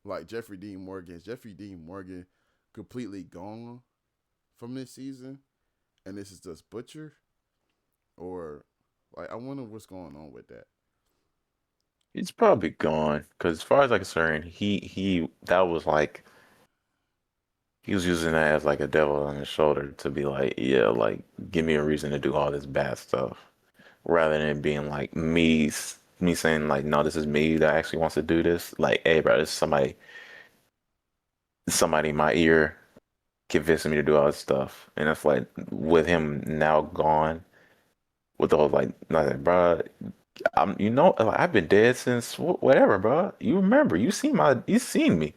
Speaker 1: like Jeffrey Dean Morgan. Is Jeffrey Dean Morgan completely gone from this season, and this is just Butcher, or like I wonder what's going on with that.
Speaker 2: He's probably gone. Cause as far as I'm concerned, he that was like he was using that as like a devil on his shoulder to be like, yeah, like give me a reason to do all this bad stuff, rather than being like me saying like, no, this is me that actually wants to do this. Like, hey, bro, this is somebody in my ear convincing me to do all this stuff, and it's like with him now gone, with the whole like, bro, like, I've been dead since whatever, bro. You remember? You seen me.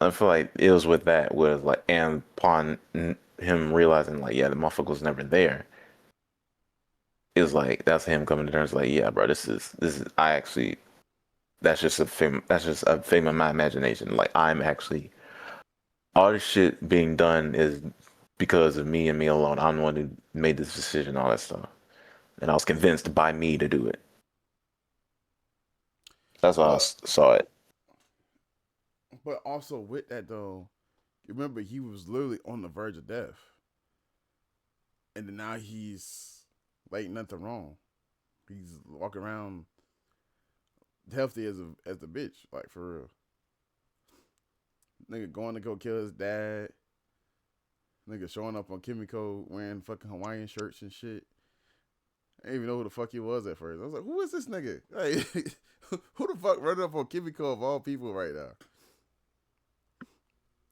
Speaker 2: I feel like it was with that, with like, and upon him realizing like, yeah, the motherfucker was never there. It was like that's him coming to terms like, yeah, bro, this is I actually that's just a figment of my imagination. Like I'm actually all this shit being done is because of me and me alone. I'm the one who made this decision, all that stuff, and I was convinced by me to do it. That's how I
Speaker 1: But
Speaker 2: saw it.
Speaker 1: but also with that though, remember he was literally on the verge of death, and then now he's like nothing wrong. He's walking around healthy as a bitch, like for real. Nigga going to go kill his dad. Nigga showing up on Kimiko wearing fucking Hawaiian shirts and shit. I didn't even know who the fuck he was at first. I was like, who is this nigga? Like, who the fuck running up on Kimiko of all people right now?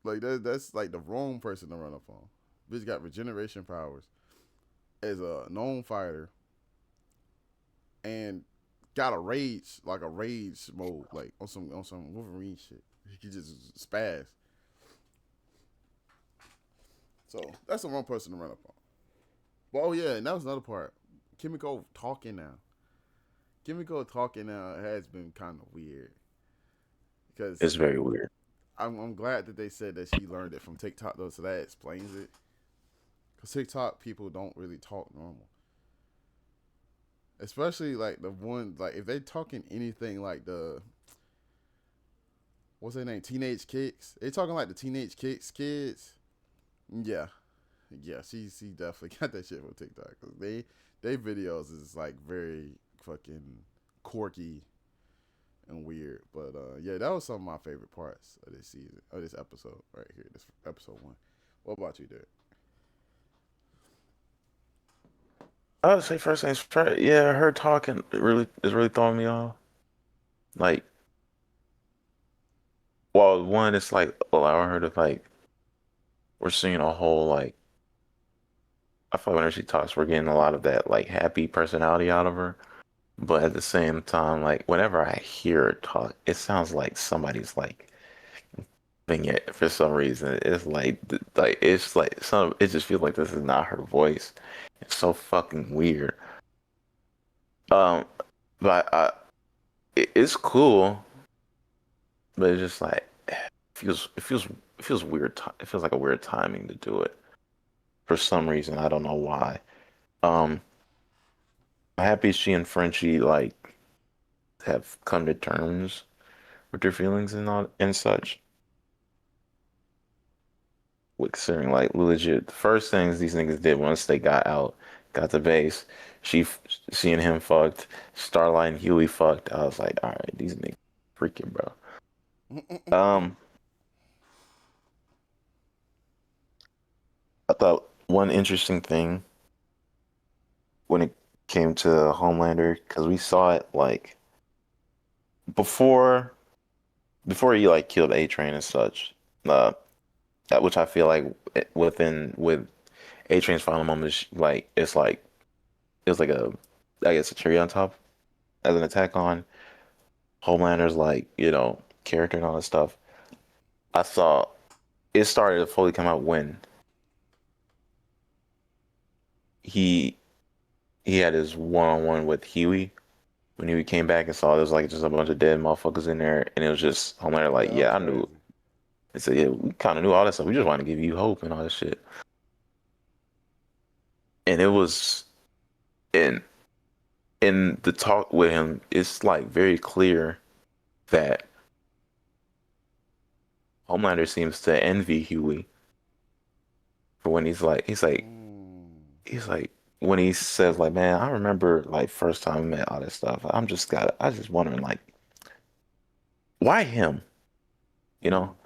Speaker 1: Like that's like the wrong person to run up on. Bitch got regeneration powers as a known fighter, and got a rage mode, like on some Wolverine shit. He could just spaz. So that's the wrong person to run up on. But oh yeah, and that was another part. Kimiko talking now. Kimiko talking now has been kind of weird, because
Speaker 2: It's very weird.
Speaker 1: I'm glad that they said that she learned it from TikTok though, so that explains it. Cause TikTok people don't really talk normal, especially like the one like if they talking anything like what's their name? Teenage Kicks. They talking like the Teenage Kicks kids. Yeah, yeah. She definitely got that shit from TikTok. Cause they videos is like very fucking quirky and weird. But yeah, that was some of my favorite parts of this season, of this episode right here. This episode 1. What about you, Derek?
Speaker 2: I would say first things first. Yeah, her talking really is really throwing me off. Like, well, one, it's like allowing her to like we're seeing a whole like I feel like whenever she talks, we're getting a lot of that like happy personality out of her. But at the same time, like whenever I hear her talk, it sounds like somebody's like it for some reason. It's like it's like some. It just feels like this is not her voice. It's so fucking weird. Um, but it's cool, but it's just like it feels weird. It feels like a weird timing to do it for some reason. I don't know why. Um, I'm happy she and Frenchie like have come to terms with their feelings and all and such. With considering like legit the first things these niggas did once they got out, got the base, she and him fucked, Starlight and Huey fucked. I was like, all right, these niggas freaking bro. Um, I thought one interesting thing when it came to Homelander, because we saw it like before before he like killed A Train and such. Uh, which I feel like with A Train's final moment, like it's like a I guess a cherry on top as an attack on Homelander's like character and all that stuff. I saw it started to fully come out when he he had his one on one with Huey when Huey came back and saw there's like just a bunch of dead motherfuckers in there, and it was just Homelander
Speaker 1: Yeah,
Speaker 2: like,
Speaker 1: that was
Speaker 2: yeah, I knew.
Speaker 1: crazy.
Speaker 2: They said, yeah, we kind of knew all that stuff. We just want to give you hope and all that shit. And it was in in the talk with him, it's like very clear that Homelander seems to envy Huey for when
Speaker 1: Mm.
Speaker 2: he's like when he says like, man, I remember like first time I met all this stuff. I just wondering like why him? You
Speaker 1: Mm.
Speaker 2: know?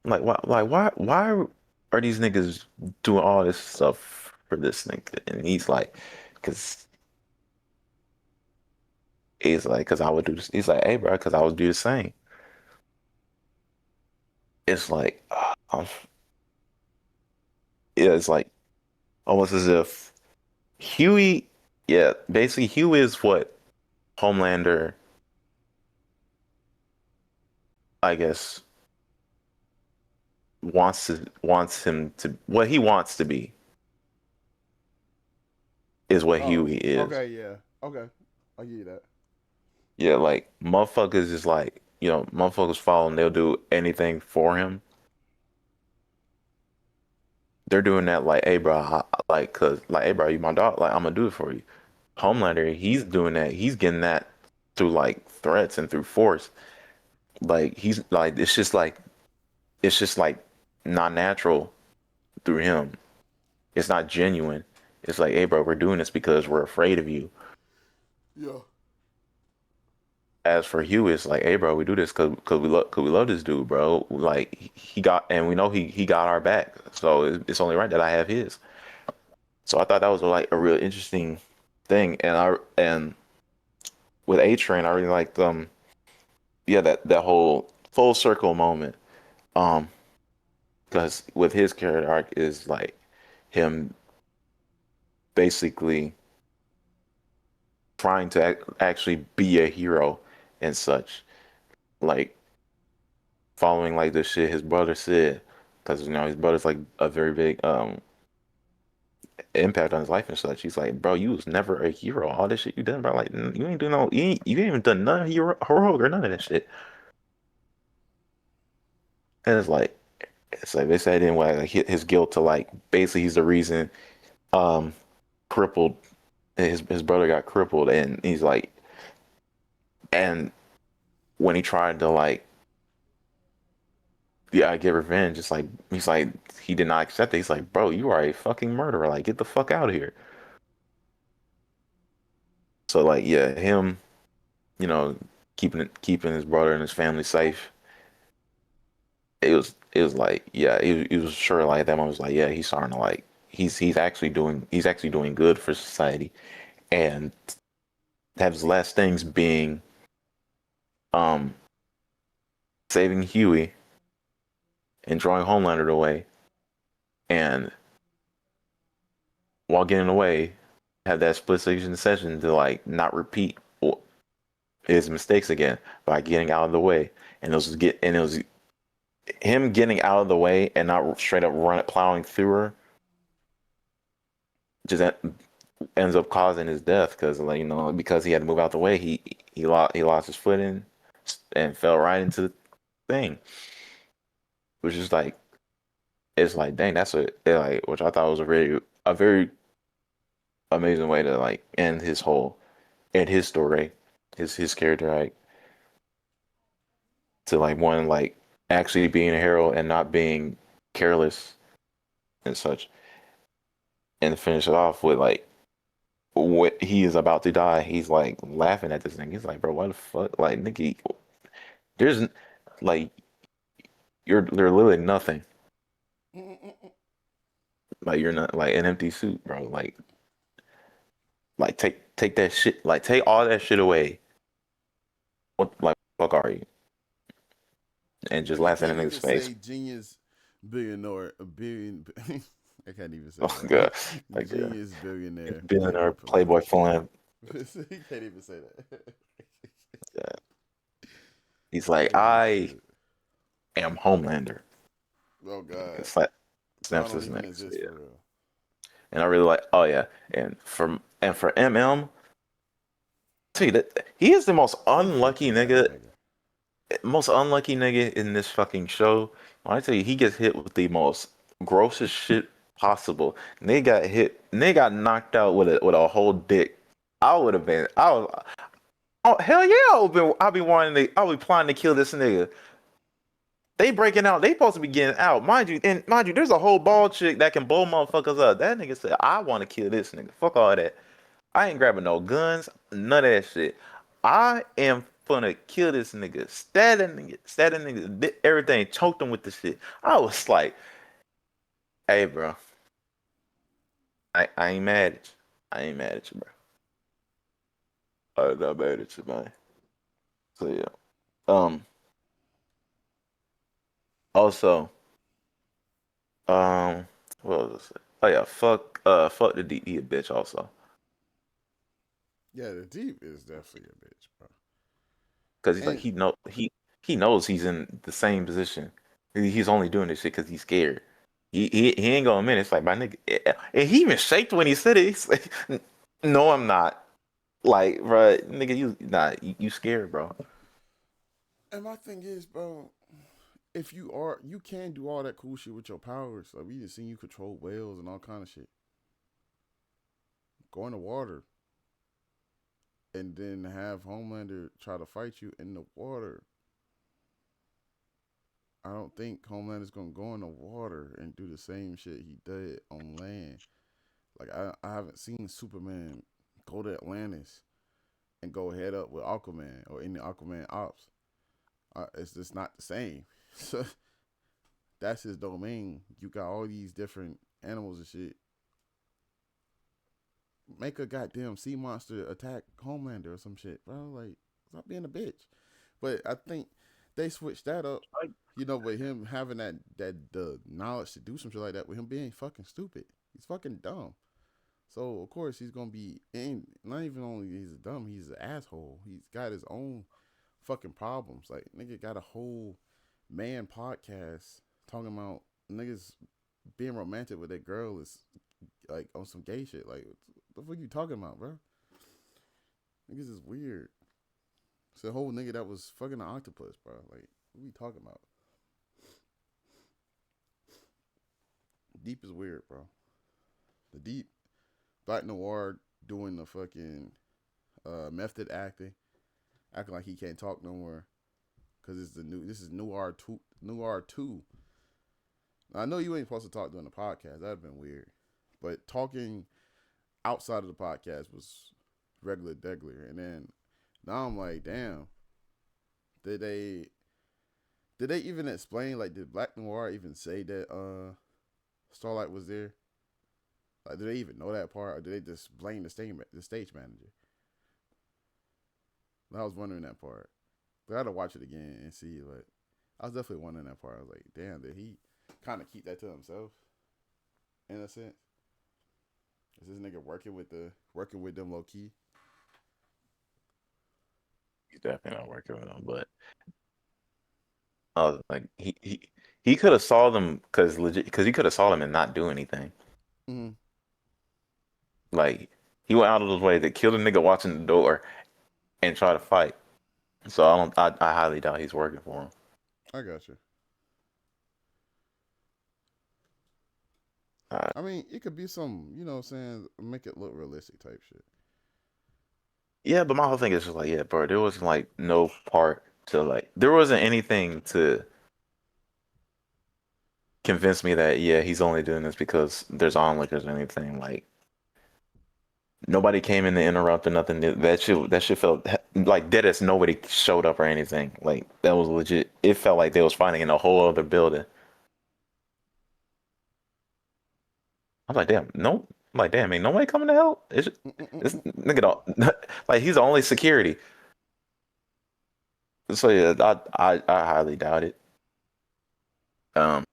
Speaker 2: Why are these niggas doing all this stuff for this nigga? And he's like, cause I would do this. He's like, hey bro, cause I would do the same. It's like yeah, it's like almost as if Huey, yeah, basically Huey is what Homelander, I guess, wants him to what he wants to be is what
Speaker 1: Oh,
Speaker 2: Huey is.
Speaker 1: okay, yeah, okay, I give you that.
Speaker 2: Yeah, like motherfuckers is like, motherfuckers follow him, they'll do anything for him. They're doing that like, hey bro, like cause like, hey bro, you my dog, like I'm gonna do it for you. Homelander, he's doing that, he's getting that through like threats and through force. Like he's like it's just like not natural through him. It's not genuine. It's like, hey, bro, we're doing this because we're afraid of you.
Speaker 1: Yeah.
Speaker 2: As for Hugh, it's like, hey, bro, we do this because we love this dude, bro. Like he got, and we know he got our back, so it's only right that I have his. So I thought that was like a real interesting thing, and with A Train, I really liked yeah, that whole full circle moment, um, because with his character arc is like him basically trying to actually be a hero and such, like following like the shit his brother said, because his brother's like a very big impact on his life and such. He's like, bro, you was never a hero. All this shit you done, bro, like you ain't doing you ain't even done none heroic or none of that shit. And it's like they said in like his guilt to like basically he's the reason um crippled his brother got crippled, and he's like, and when he tried to like yeah, I get revenge. It's like he's like he did not accept it. He's like, bro, you are a fucking murderer. Like, get the fuck out of here. So like, yeah, him, you know, keeping his brother and his family safe. It was like, yeah, it was sure like that moment was like, yeah, he's starting to like he's actually doing good for society, and have his last things being um saving Huey and drawing Homelander away, and while getting away, have that split session to like not repeat his mistakes again by getting out of the way. And it was him getting out of the way and not straight up plowing through her just ends up causing his death because like because he had to move out the way he lost his footing and fell right into the thing, which is like it's like dang that's like which I thought was a very amazing way to like end his story, his character, like to like one like actually being a hero and not being careless and such, and finish it off with like what he is about to die. He's like laughing at this thing. He's like, bro, what the fuck? Like, Nikki, there's like you're literally nothing. Like you're not like an empty suit, bro. Like take that shit. Like take all that shit away. What like fuck are you? And just
Speaker 1: Like you
Speaker 2: laughing
Speaker 1: can't
Speaker 2: in his
Speaker 1: even
Speaker 2: face.
Speaker 1: say genius billionaire a billion. I can't even say
Speaker 2: Oh
Speaker 1: that.
Speaker 2: god, like yeah,
Speaker 1: Genius billionaire
Speaker 2: billionaire
Speaker 1: playboy
Speaker 2: playboy
Speaker 1: philanthropist.
Speaker 2: philan.
Speaker 1: He can't even say that.
Speaker 2: Yeah. He's
Speaker 1: He
Speaker 2: like
Speaker 1: can't even say
Speaker 2: I
Speaker 1: it.
Speaker 2: am Homelander.
Speaker 1: Oh God.
Speaker 2: It's like
Speaker 1: So I
Speaker 2: snaps
Speaker 1: don't
Speaker 2: his
Speaker 1: even
Speaker 2: neck. So
Speaker 1: exist
Speaker 2: yeah,
Speaker 1: for real.
Speaker 2: and I really like. Oh yeah, and for MM, tell you that he is the
Speaker 1: Thank you for choosing that nigga.
Speaker 2: most unlucky nigga in this fucking show. When I tell you, he gets hit with the most grossest shit possible. And they got knocked out with a whole dick. I would have been, I was, oh hell yeah, I would be planning to kill this nigga. They breaking out. They supposed to be getting out, mind you. There's a whole bald chick that can blow motherfuckers up. That nigga said, I want to kill this nigga. Fuck all that. I ain't grabbing no guns, none of that shit. I am gonna kill this nigga, stab that nigga, everything, choked him with the shit. I was like, hey, bro, I ain't mad at you. I ain't mad at you, bro. I'm not mad at you, man. So yeah. Um. Also, um, what was it? Oh yeah, fuck the DE a bitch. Also,
Speaker 1: Yeah, the deep is definitely a bitch, bro.
Speaker 2: because he's like
Speaker 1: And
Speaker 2: he knows he's in the same position. He's only doing this shit because he's scared. He ain't gonna admit it. It's like my nigga, and he even shaked when he said it. He's like, "No, I'm not." Like, bro, nigga, you scared, bro.
Speaker 1: my thing is, bro, if you are, you can do all that cool shit with your powers. Like we just seen you control whales and all kind of shit. Go in the water and then have Homelander try to fight you in the water. I don't think Homelander's gonna go in the water and do the same shit he did on land. Like I haven't seen Superman go to Atlantis and go head up with Aquaman or any Aquaman ops. It's just not the same. So that's his domain. You got all these different animals and shit. Make a goddamn sea monster attack Homelander or some shit, bro. Like, stop being a bitch. But I think they switched that up. You know, with him having that the knowledge to do some shit like that, with him being fucking stupid. He's fucking dumb. So of course he's gonna be in. Not even only he's dumb, he's an asshole. He's got his own fucking problems. Like nigga got a whole man podcast talking about niggas being romantic with that girl is like on some gay shit. Like what the fuck you talking about, bro? Niggas is weird. It's a whole nigga that was fucking an octopus, bro. Like what we talking about? Deep is weird, bro. The deep Black Noir doing the fucking method acting like he can't talk no more. because it's the new. This is new R2. New R2. I know you ain't supposed to talk during the podcast. That'd been weird. But talking outside of the podcast was regular degular. And then now I'm like, damn. Did they even explain, like, did Black Noir even say that Starlight was there? Like, do they even know that part, or do they just blame the stage manager? I was wondering that part. But I had to watch it again and see. Like, I was definitely wondering that part. I was like, damn, did he kind of keep that to himself in a sense? Is this nigga working with them low key?
Speaker 2: He's definitely not working with them, but like he could have saw them because he could have saw them and not do anything.
Speaker 1: Mm-hmm.
Speaker 2: Like he went out of his way to kill the nigga watching the door and try to fight. So I highly doubt he's working for him.
Speaker 1: I got you.
Speaker 2: Uh,
Speaker 1: I mean, it could be some, what I'm saying, make it look realistic type shit.
Speaker 2: yeah, but my whole thing is just like, yeah, bro, there was like no part to like, there wasn't anything to convince me that yeah, he's only doing this because there's onlookers or anything. Like nobody came in to interrupt or nothing. That shit felt like dead as nobody showed up or anything. Like that was legit. It felt like they was fighting in a whole other building. I'm like, damn, no. I'm like, damn, ain't nobody coming to help. This
Speaker 1: Mm-mm-mm-mm.
Speaker 2: nigga don't like he's the only security. So yeah, I highly doubt it. Um,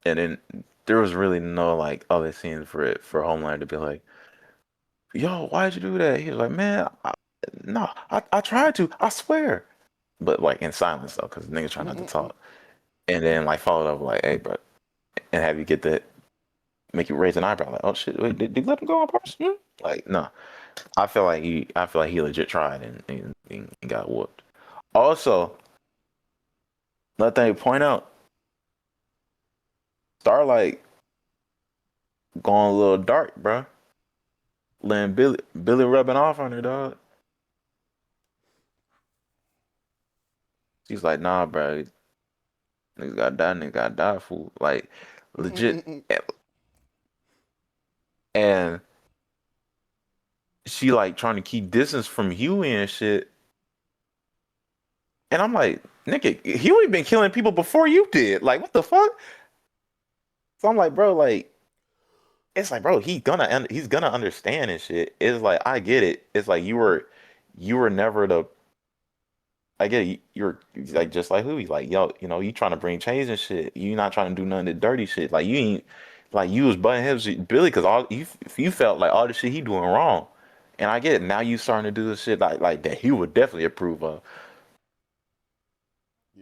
Speaker 2: and then there was really no like other scenes for Homelander to be like, yo, why'd you do that? He was like, man, no, I tried to, I swear. But like in silence though, because niggas trying not to
Speaker 1: Mm-mm-mm.
Speaker 2: talk. And then like followed up like, hey, bro, and have you get that make you raise an eyebrow like, oh shit, wait, did you let him go on purpose? Like, no. I feel like he legit tried and got whooped. Also, another thing to point out, Starlight going a little dark, bro. Letting Billy rubbing off on her, dog. She's like, nah, bro, niggas gotta die, fool. Like, legit.
Speaker 1: Mm-mm-mm-mm.
Speaker 2: And she like trying to keep distance from Huey and shit. And I'm like, nigga, Huey been killing people before you did. Like, what the fuck? So I'm like, bro, like, it's like, bro, he's gonna understand and shit. It's like, I get it. It's like you were never the. I get it. You're like just like Huey. Like, yo, you trying to bring change and shit. You not trying to do none of the dirty shit. Like, you ain't like you was butting heads with Billy because you felt like all the shit he doing wrong. And I get it. Now you starting to do the shit like that he would definitely approve of.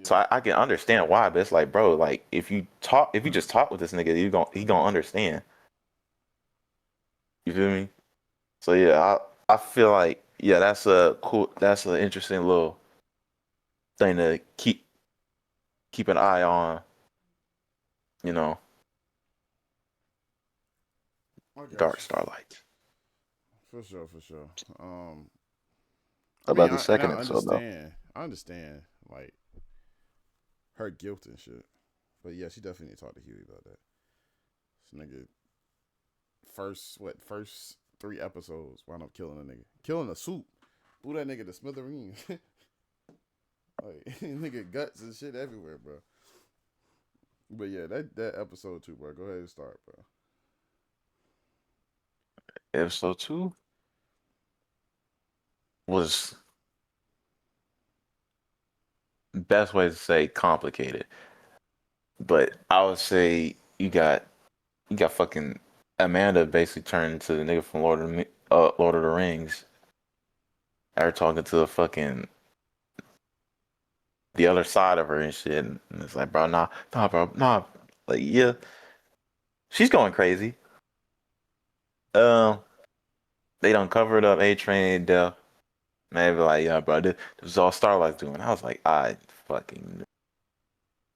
Speaker 2: So
Speaker 1: Yeah.
Speaker 2: I can understand why, but it's like, bro, like if you just talk with this nigga, he gonna understand. You feel me? So yeah, I feel like yeah, that's an interesting little thing to keep an eye on. You know,
Speaker 1: I got
Speaker 2: Dark
Speaker 1: you.
Speaker 2: Starlight.
Speaker 1: For sure, for sure. I mean,
Speaker 2: About the
Speaker 1: and
Speaker 2: second
Speaker 1: I
Speaker 2: episode though.
Speaker 1: understand. I understand, like, her guilt and shit. But yeah, she definitely need to talk to Huey about that. This nigga, first 3 episodes, wound up killing a nigga. Killing a soup. Blew that nigga to smithereens. Like, nigga guts and shit everywhere, bro. But yeah, that episode 2, bro. Go ahead and start, bro.
Speaker 2: Episode 2 was best way to say complicated, but I would say you got fucking Amanda basically turned into the nigga from Lord of the Rings. Her talking to the fucking the other side of her and shit, and it's like, bro, bro, nah, like, yeah, she's going crazy. Um, they done covered up A Train death. Maybe like, yeah, bro, this is all Starlight's doing. I was like, I fucking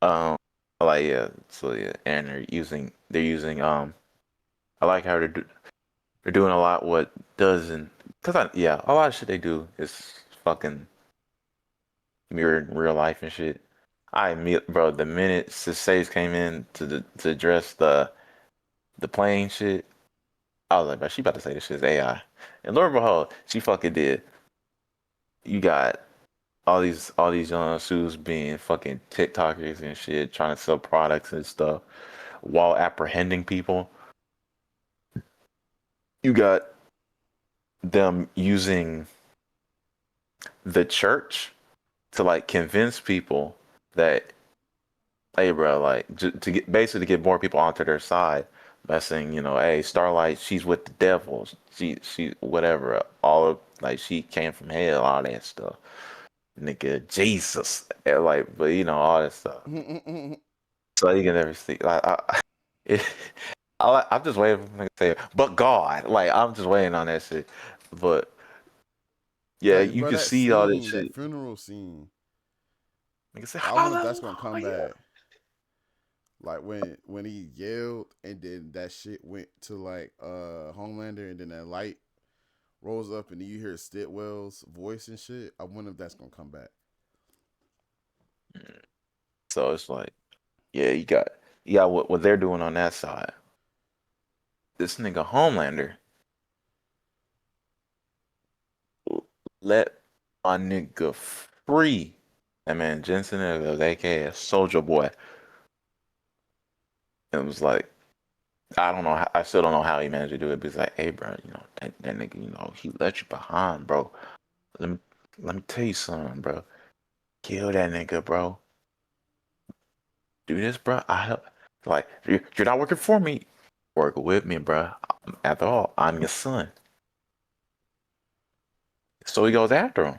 Speaker 2: um, like yeah, so yeah, and they're using I like how they're doing a lot what doesn't, cause yeah, a lot of shit they do is fucking mirrored in real life and shit. Bro, the minute Sage came in to address the plane shit, I was like, bro, she about to say this shit's AI. And lo and behold, she fucking did. You got all these young shoes being fucking TikTokers and shit, trying to sell products and stuff while apprehending people. You got them using the church to like convince people that, hey, bro, like to get basically to get more people onto their side by saying, hey, Starlight, she's with the devil, she whatever, all of like she came from hell, all that stuff, nigga, Jesus, and like, but all that stuff. So you can never see, like, it, I'm just waiting for him to say, but God, like, I'm just waiting on that shit, but yeah,
Speaker 1: Like,
Speaker 2: you
Speaker 1: bro,
Speaker 2: can
Speaker 1: that
Speaker 2: see all this
Speaker 1: scene, that
Speaker 2: shit.
Speaker 1: funeral scene.
Speaker 2: Nigga say,
Speaker 1: I wonder if that's gonna come
Speaker 2: hallelujah.
Speaker 1: back. Like when he yelled and then that shit went to like Homelander and then that light rolls up and then you hear Stitwell's voice and shit. I wonder if that's gonna come back.
Speaker 2: So it's like, yeah, you got what they're doing on that side. This nigga Homelander let my nigga free. That man Jensen, aka Soldier Boy. It was like, I don't know. I still don't know how he managed to do it. But it's like, hey, bro, that nigga, he let you behind, bro. Let me let me tell you something, bro. Kill that nigga, bro. Do this, bro. I help. Like, you're not working for me. Work with me, bro. After all, I'm your son. So he goes after him.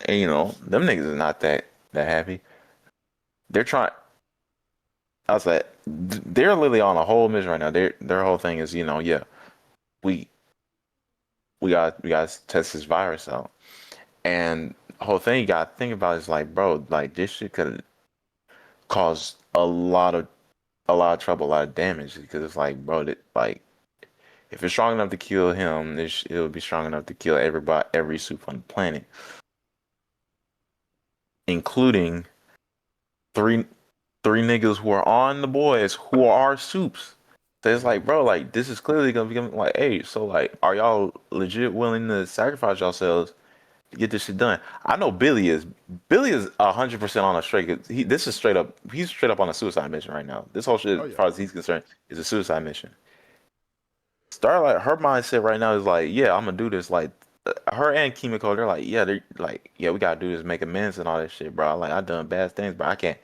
Speaker 2: And them niggas is not that happy. They're trying. I was like, they're literally on a whole mission right now. Their whole thing is, yeah, we we got to test this virus out. And the whole thing you got to think about is like, bro, like this shit could cause a lot of trouble, a lot of damage because it's like, bro, like if it's strong enough to kill him, it'll be strong enough to kill everybody, every soup on the planet, including three three niggas who are on the boys who are soups. So it's like, bro, like this is clearly gonna become like, hey, so like, are y'all legit willing to sacrifice yourselves to get this shit done? I know Billy is. Billy is 100% on a straight. This is straight up. He's straight up on a suicide mission right now. This whole shit,
Speaker 1: Oh
Speaker 2: as
Speaker 1: yeah.
Speaker 2: far as he's concerned, is a suicide mission. Starlight, her mindset right now is like, yeah, I'm gonna do this. Like, her and Kimiko, they're like, yeah, we gotta do this, make amends and all that shit, bro. Like, I done bad things, bro. I,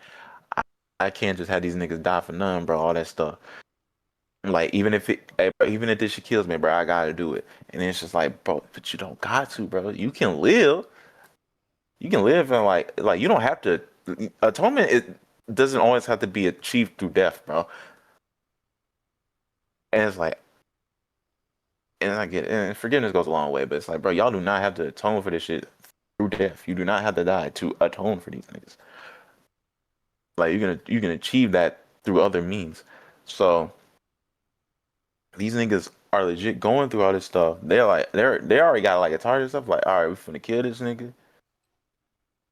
Speaker 2: I can't just have these niggas die for none, bro. All that stuff. Like, even if this shit kills me, bro, I gotta do it. And it's just like, bro, but you don't got to, bro. You can live. You can live and like you don't have to. Atonement, it doesn't always have to be achieved through death, bro. And it's like, and I get it, and forgiveness goes a long way, but it's like, bro, y'all do not have to atone for this shit through death. You do not have to die to atone for these niggas. Like you can achieve that through other means. So these niggas are legit going through all this stuff. They're like they already got like a target and stuff. Like, all right, we finna kill this nigga,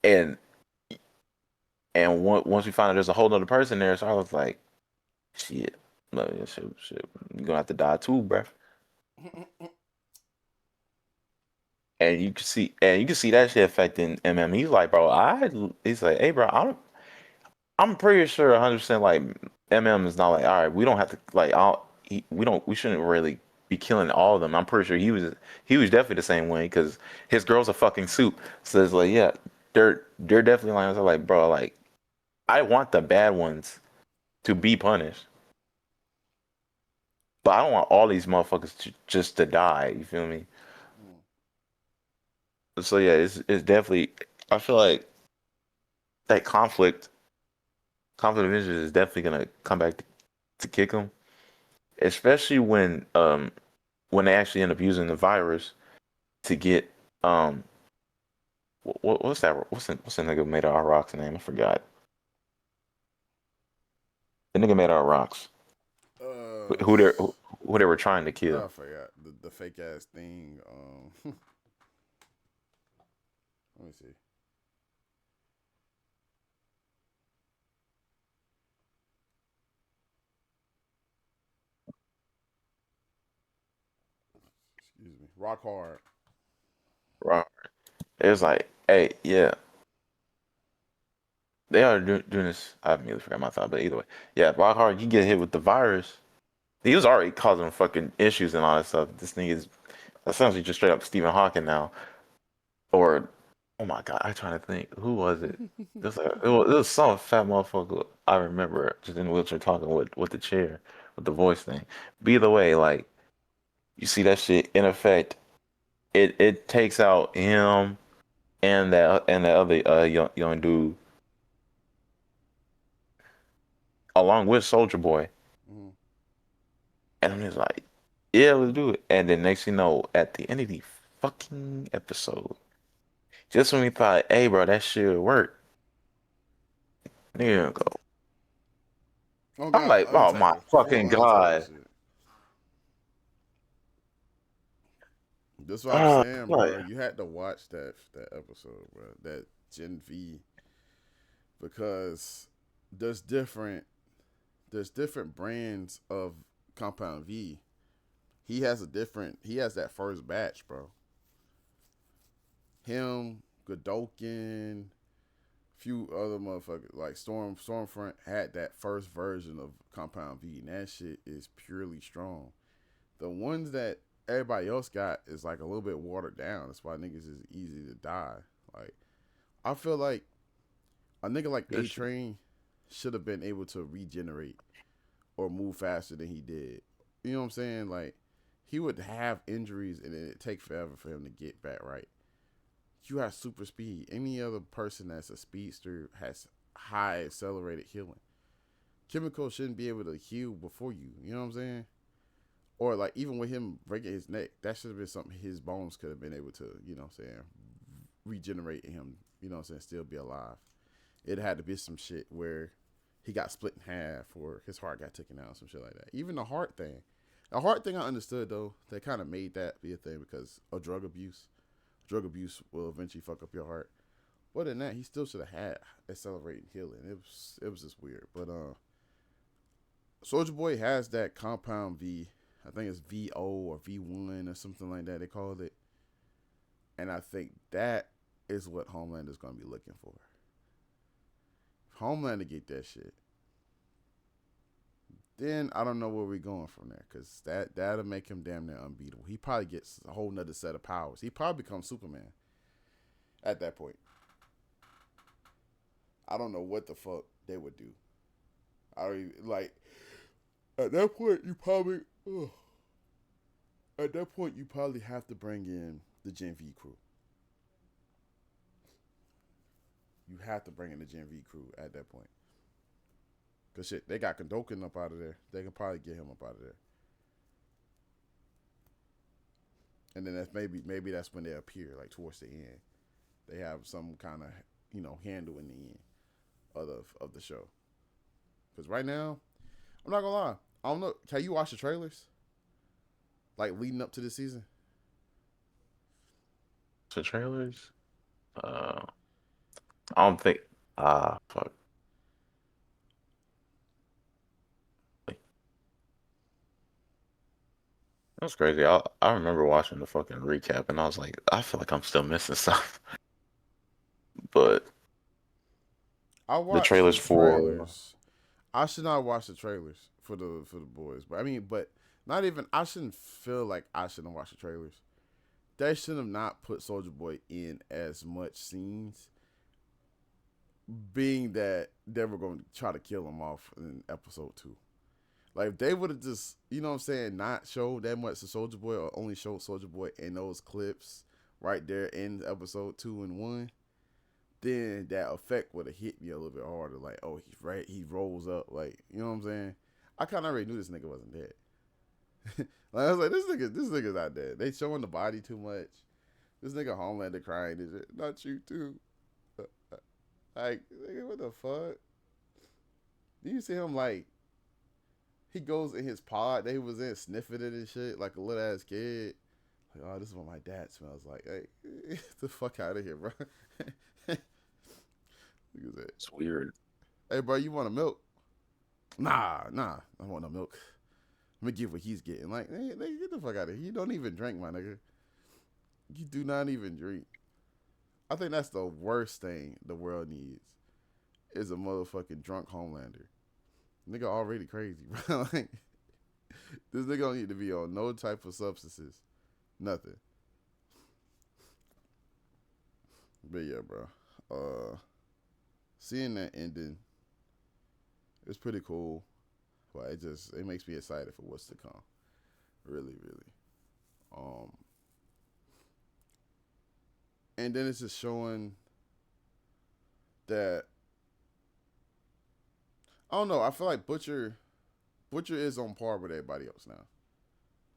Speaker 2: and once we find out there's a whole other person there, so I was like, shit, no, yeah, shit, you gonna have to die too, bruh. And you can see that shit affecting MM. He's like, bro, he's like, hey, bro, I'm pretty sure 100% like MM is not like, all right, we don't have to like, we shouldn't really be killing all of them. I'm pretty sure he was definitely the same way because his girl's a fucking soup. So it's like, yeah, they're definitely like, bro, like I want the bad ones to be punished, but I don't want all these motherfuckers just to die. You feel me? So yeah, it's definitely. I feel like that conflict of interest is definitely gonna come back to kick them, especially when they actually end up using the virus to get what's that what's the nigga made out of rocks name? I forgot. The nigga made out of rocks.
Speaker 1: uh,
Speaker 2: Who they were trying to kill.
Speaker 1: I forgot the fake ass thing. Let me see. Rock hard.
Speaker 2: Right. It was like, hey, yeah, they are doing this. I immediately forgot my thought, but either way, yeah, Rock Hard, you get hit with the virus. He was already causing fucking issues and all that stuff. This thing is essentially just straight up Stephen Hawking now. Or, oh my God, I'm trying to think. Who was it? It was some fat motherfucker I remember just in the wheelchair talking with the chair, with the voice thing. But either way, like, you see that shit in effect. It takes out him and that other young dude along with Soldier Boy.
Speaker 1: Mm-hmm.
Speaker 2: And I'm just like, yeah, let's do it. And then next you know, at the end of the fucking episode, just when we thought, hey, bro, that should work, nigga go.
Speaker 1: Oh
Speaker 2: I'm
Speaker 1: God,
Speaker 2: like, oh my
Speaker 1: Undertaker, full
Speaker 2: fucking
Speaker 1: Undertaker
Speaker 2: God.
Speaker 1: shit. That's what I'm
Speaker 2: Oh,
Speaker 1: saying,
Speaker 2: like,
Speaker 1: bro. You had to watch that episode, bro. That Gen V, because there's different there's different brands of Compound V. He has that first batch, bro. Him, Godokin, few other motherfuckers like Stormfront had that first version of Compound V, and that shit is purely strong. The ones that everybody else got is like a little bit watered down. That's why niggas is easy to die. Like I feel like a nigga like
Speaker 2: this
Speaker 1: A
Speaker 2: shit.
Speaker 1: Train should have been able to regenerate or move faster than he did. You know what I'm saying? Like he would have injuries and it'd take forever for him to get back right. You have super speed. Any other person that's a speedster has high accelerated healing. Chemical shouldn't be able to heal before you. You know what I'm saying? Or like even with him breaking his neck, that should have been something his bones could have been able to, you know what I'm saying, regenerate him, you know what I'm saying, still be alive. It had to be some shit where he got split in half or his heart got taken out, some shit like that. Even the heart thing. The heart thing I understood though, they kind of made that be a thing because of drug abuse. Drug abuse will eventually fuck up your heart. But than that, he still should have had accelerating healing. It was just weird. But Soldier Boy has that compound V. I think it's VO or V1 or something like that. They called it, and I think that is what Homeland is gonna be looking for. If Homelander get that shit, then I don't know where we're going from there, cause that'll make him damn near unbeatable. He probably gets a whole nother set of powers. He probably becomes Superman at that point. I don't know what the fuck they would do. I don't even, like at that point you probably ugh, at that point you probably have to bring in the Gen V crew. You have to bring in the Gen V crew at that point. Cause shit, they got Kondokan up out of there. They can probably get him up out of there. And then that's maybe that's when they appear, like towards the end. They have some kind of handle in the end of the show. Cause right now, I'm not gonna lie. I don't know. Can you watch the trailers? Like leading up to this season?
Speaker 2: The trailers? Uh, I don't think. Ah, fuck. That's crazy. I remember watching the fucking recap and I was like, I feel like I'm still missing stuff. But
Speaker 1: I
Speaker 2: the
Speaker 1: watched the
Speaker 2: trailers for
Speaker 1: trailers. I should not watch the trailers for the boys. But I mean, but not even I shouldn't feel like I shouldn't watch the trailers. They should have not put Soldier Boy in as much scenes, being that they were going to try to kill him off in episode 2. Like if they would have just, you know what I'm saying, not showed that much of Soldier Boy or only showed Soldier Boy in those clips right there in episode 2 and 1, then that effect would have hit me a little bit harder. Like, oh, he's right, he rolls up, like, you know what I'm saying? I kind of already knew this nigga wasn't dead. Like I was like, this nigga's not dead. They showing the body too much. This nigga Homelander crying is it? Not you too. Like, nigga, what the fuck? Do you see him like he goes in his pod that he was in sniffing it and shit like a little ass kid? Like, oh, this is what my dad smells like. Hey, get the fuck out of here, bro. Look at that.
Speaker 2: it's weird.
Speaker 1: Hey, bro, you want a milk? Nah, I don't want no milk. Let me give what he's getting. Like, hey, get the fuck out of here. You don't even drink, my nigga. You do not even drink. I think that's the worst thing the world needs is a motherfucking drunk Homelander. Nigga already crazy, bro. Like, this nigga don't need to be on no type of substances. Nothing. But yeah, bro. Seeing that ending, it's pretty cool. But it makes me excited for what's to come. Really, really. Um, and then it's just showing that I don't know. I feel like Butcher is on par with everybody else now,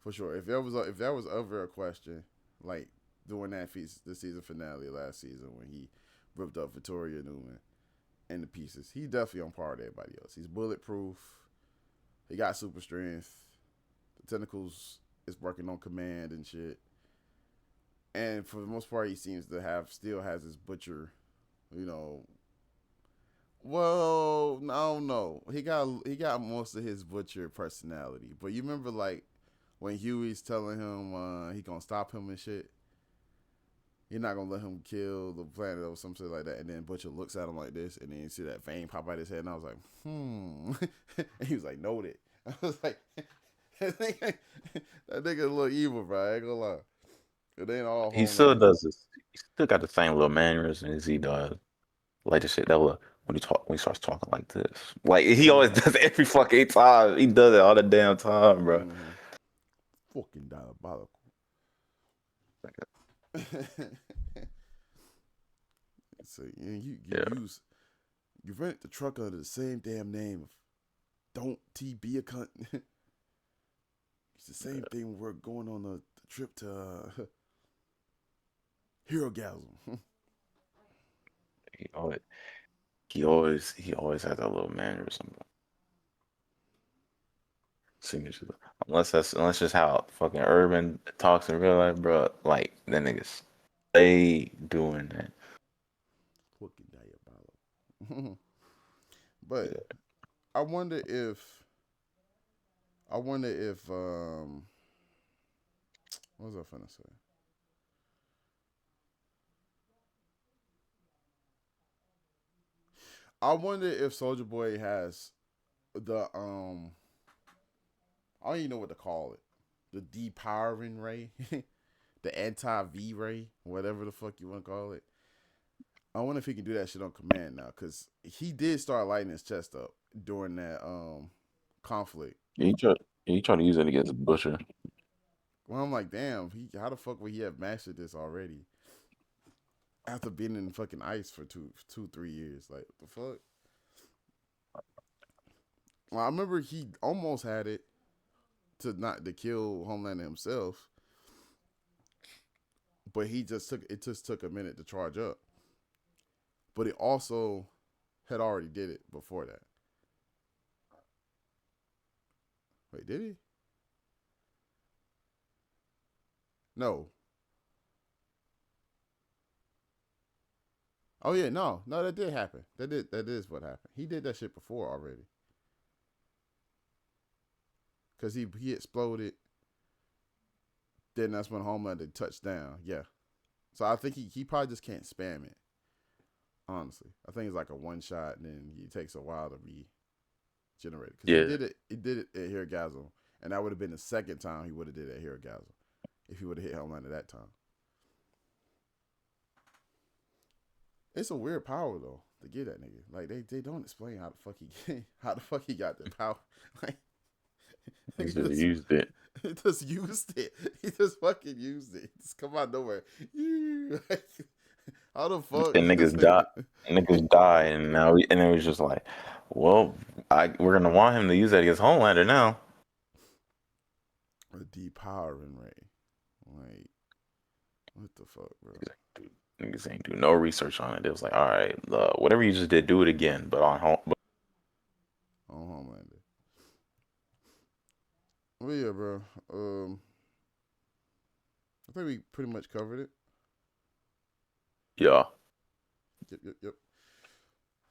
Speaker 1: for sure. If that was ever a question, like doing that the season finale last season when he ripped up Victoria Newman and the pieces, he's definitely on par with everybody else. He's bulletproof. He got super strength. The tentacles is working on command and shit. And for the most part, he seems to still has his Butcher, you know. Well, I don't know. He got most of his Butcher personality, but you remember like when Huey's telling him he gonna stop him and shit. You're not gonna let him kill the planet or some shit like that. And then Butcher looks at him like this, and then you see that vein pop out his head, and I was like, and he was like, noted. I was like, that nigga look evil, bro. I ain't gonna lie. It ain't all
Speaker 2: He still
Speaker 1: Homelander.
Speaker 2: does this. He still got the same little mannerisms as he does. Like the shit that will when he starts talking like this. Like he always
Speaker 1: Mm-hmm.
Speaker 2: does it every fucking time. He does it all the damn time, bro.
Speaker 1: Mm-hmm. Fucking diabolical. So
Speaker 2: Yeah.
Speaker 1: you rent the truck under the same damn name of Don't T Be a Cunt. It's the same thing when we're going on the trip to Hero Gasm.
Speaker 2: He always he always has that little mannerism. Signature. Unless just how fucking Urban talks in real life, bro. Like that niggas stay doing that.
Speaker 1: Fucking diabolical. But I wonder if what was I finna say? I wonder if Soldier Boy has the I don't even know what to call it. The depowering ray, the anti V ray, whatever the fuck you want to call it. I wonder if he can do that shit on command now, cause he did start lighting his chest up during that conflict.
Speaker 2: Yeah, he tried to use it against Butcher.
Speaker 1: Well, I'm like, damn, how the fuck would he have mastered this already after being in fucking ice for 3 years? Like, what the fuck? Well, I remember he almost had it to kill Homelander himself, but it just took a minute to charge up. But he also had already did it before that. Wait, did he? No. Oh yeah, no, that did happen. That is what happened. He did that shit before already. Cause he exploded. Then that's when Homelander touched down. Yeah. So I think he probably just can't spam it. Honestly, I think it's like a one shot, and then it takes a while to regenerate it. Because
Speaker 2: Yeah.
Speaker 1: he did it at Hirgasm, and that would have been the second time he would have did it at Hirgasm if he would have hit Homelander that time. It's a weird power though to get that nigga. Like they don't explain how the fuck he got the power. Like
Speaker 2: He
Speaker 1: he
Speaker 2: just
Speaker 1: just
Speaker 2: used it.
Speaker 1: he just used it. He just fucking used it. Just come out of nowhere. Like, how the fuck
Speaker 2: And
Speaker 1: this
Speaker 2: niggas die.
Speaker 1: nigga?
Speaker 2: Niggas die, and and it was just like, well, we're gonna want him to use that against Homelander now.
Speaker 1: A depowering ray. Like, what the fuck, bro?
Speaker 2: Niggas ain't do no research on it. It was like, all right, whatever you just did, do it again, but on home.
Speaker 1: On Homelander. Well, yeah, bro. I think we pretty much covered it.
Speaker 2: Yeah.
Speaker 1: Yep.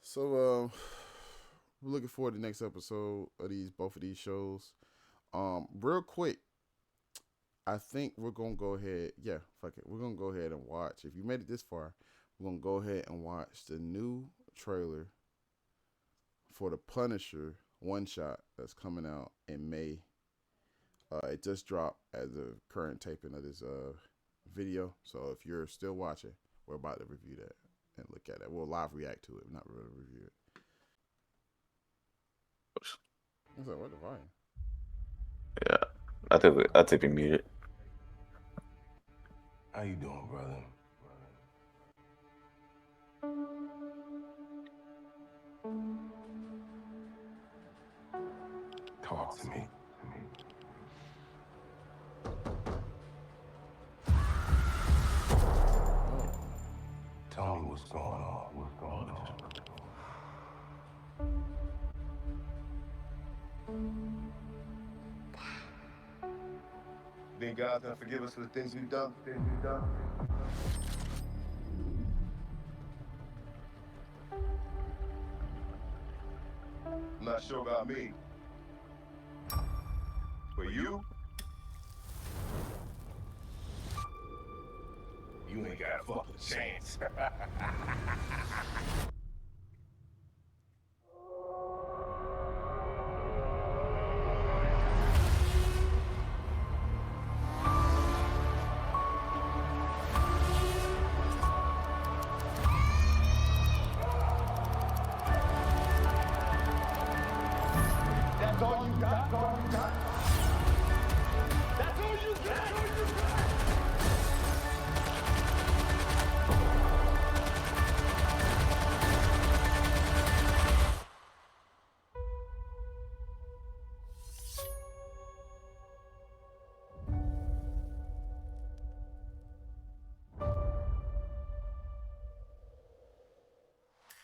Speaker 1: So, we're looking forward to the next episode of both of these shows. Real quick, I think we're gonna go ahead. Yeah, fuck it. We're gonna go ahead and watch. If you made it this far, we're gonna go ahead and watch the new trailer for the Punisher one shot that's coming out in May. It just dropped as a current taping of this video. So if you're still watching, we're about to review that and look at it. We'll live react to it, not really review it. I was like, what the volume?
Speaker 2: Yeah, I think we muted.
Speaker 3: How you doing, brother? Talk to me. Tell me what's going on. What's going on? Think God's gonna forgive us for the things we've done? I'm not sure about me. But you ain't got a fucking chance. That's all you got? That's all you got? That's all you got? That's all you got?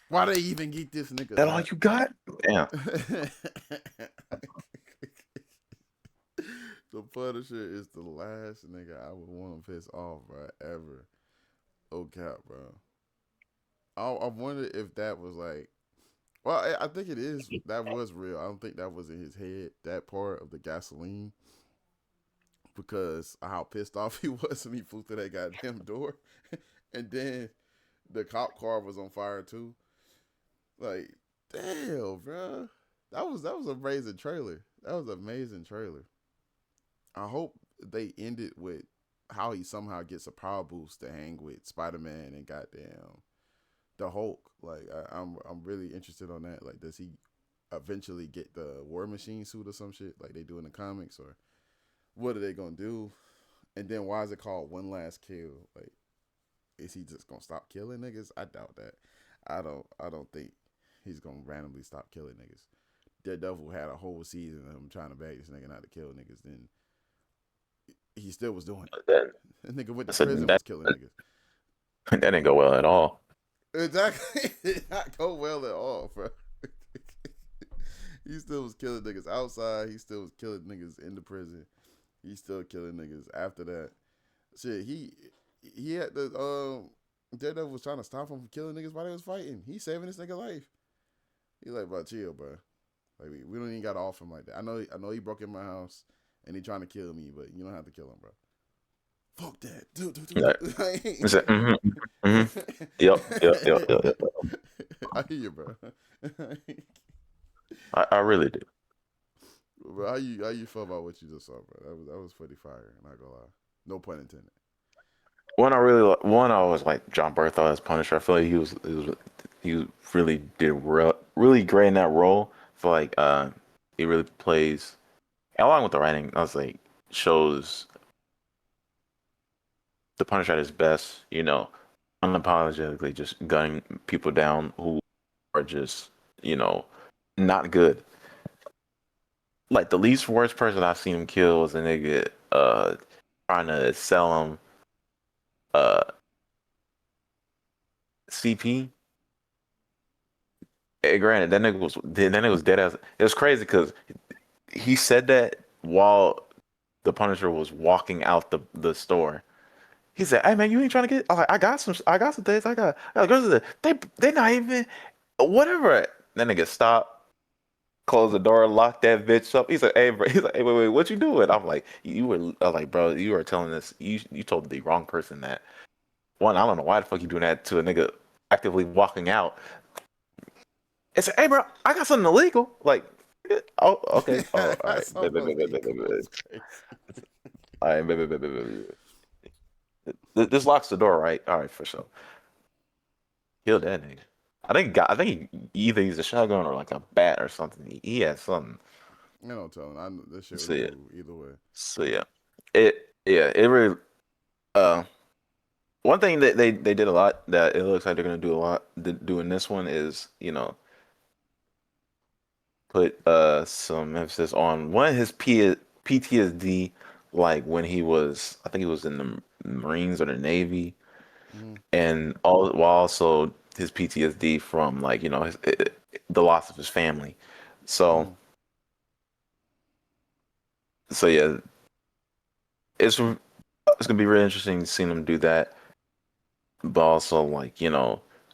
Speaker 1: Why they even get this nigga?
Speaker 2: That all you got? Damn.
Speaker 1: The Punisher is the last nigga I would want to piss off, bro, ever. Oh cap, bro. I wonder if that was like, well, I think it is. That was real. I don't think that was in his head. That part of the gasoline, because of how pissed off he was when he flew through that goddamn door, and then the cop car was on fire too. Like, damn, bro. That was an amazing trailer. That was an amazing trailer. I hope they ended with how he somehow gets a power boost to hang with Spider-Man and goddamn the Hulk. Like, I'm really interested on that. Like, does he eventually get the War Machine suit or some shit like they do in the comics, or what are they gonna do? And then why is it called One Last Kill? Like, is he just gonna stop killing niggas? I doubt that. I don't think he's gonna randomly stop killing niggas. Daredevil had a whole season of him trying to beg this nigga not to kill niggas. Then he still was doing it.
Speaker 2: That,
Speaker 1: That nigga went to
Speaker 2: so
Speaker 1: prison,
Speaker 2: that,
Speaker 1: was killing niggas.
Speaker 2: that didn't go well at all.
Speaker 1: Exactly. It did not go well at all, bro. He still was killing niggas outside. He still was killing niggas in the prison. He's still killing niggas after that. Shit, he had the Daredevil was trying to stop him from killing niggas while they was fighting. He's saving this nigga life. He like, bro, chill, bro. Like, we don't even gotta off him like that. I know he broke in my house and he trying to kill me, but you don't have to kill him, bro. Fuck that.
Speaker 2: Yep.
Speaker 1: I hear you, bro.
Speaker 2: I really do.
Speaker 1: Bro, how you feel about what you just saw, bro? That was pretty fire. Not gonna lie. No pun intended.
Speaker 2: One I was like John Bertha as Punisher. I feel like he really did really great in that role. I feel like he really plays along with the writing. I was like shows the Punisher at his best. You know, unapologetically just gunning people down who are just not good. Like the least worst person I've seen him kill was a nigga trying to sell him CP. Granted, that nigga was dead ass. It was crazy because he said that while the Punisher was walking out the store. He said, "Hey man, you ain't trying to get?" I was like, I got some things. I got girls. They not even whatever. That nigga stopped, close the door, lock that bitch up. He's like, hey, bro. He's like, hey, wait, what you doing? I'm like, you were I was like, bro, you were telling us you told the wrong person that. One, I don't know why the fuck you doing that to a nigga actively walking out. It's like, hey, bro, I got something illegal. Like, oh, okay, oh, all right,
Speaker 1: Something illegal is crazy.
Speaker 2: all right, this locks the door, right? All right, for sure. Kill that nigga. I think he either used a shotgun or like a bat or something. He had something.
Speaker 1: You know, telling I know this shit would
Speaker 2: So yeah,
Speaker 1: move either way.
Speaker 2: so yeah, it really. One thing that they did a lot that it looks like they're gonna do a lot doing this one is put some emphasis on one his PTSD, like when he was I think he was in the Marines or the Navy, and all while also his PTSD from like the loss of his family. So so yeah, it's gonna be really interesting seeing them do that, but also like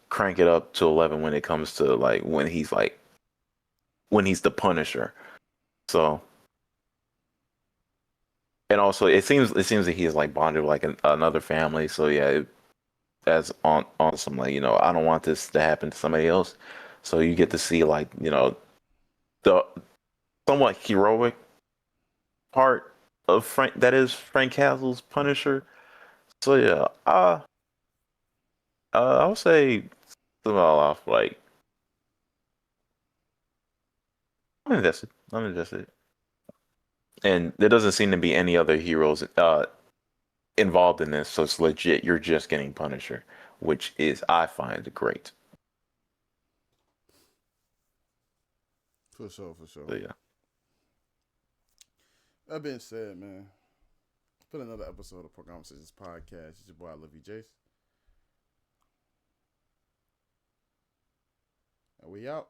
Speaker 2: crank it up to 11 when it comes to when he's the Punisher. So and also it seems that he is like bonded with like another family. So yeah, that's on some like I don't want this to happen to somebody else. So you get to see like the somewhat heroic part of Frank Castle's Punisher. So yeah, I would say sum it all off like I'm invested. I'm invested. And there doesn't seem to be any other heroes involved in this, so it's legit. You're just getting Punisher, which is I find great.
Speaker 1: For sure, for sure.
Speaker 2: So yeah,
Speaker 1: That being said, man, put another episode of PROCONversations podcast. It's your boy, I love you, Jace. And we out.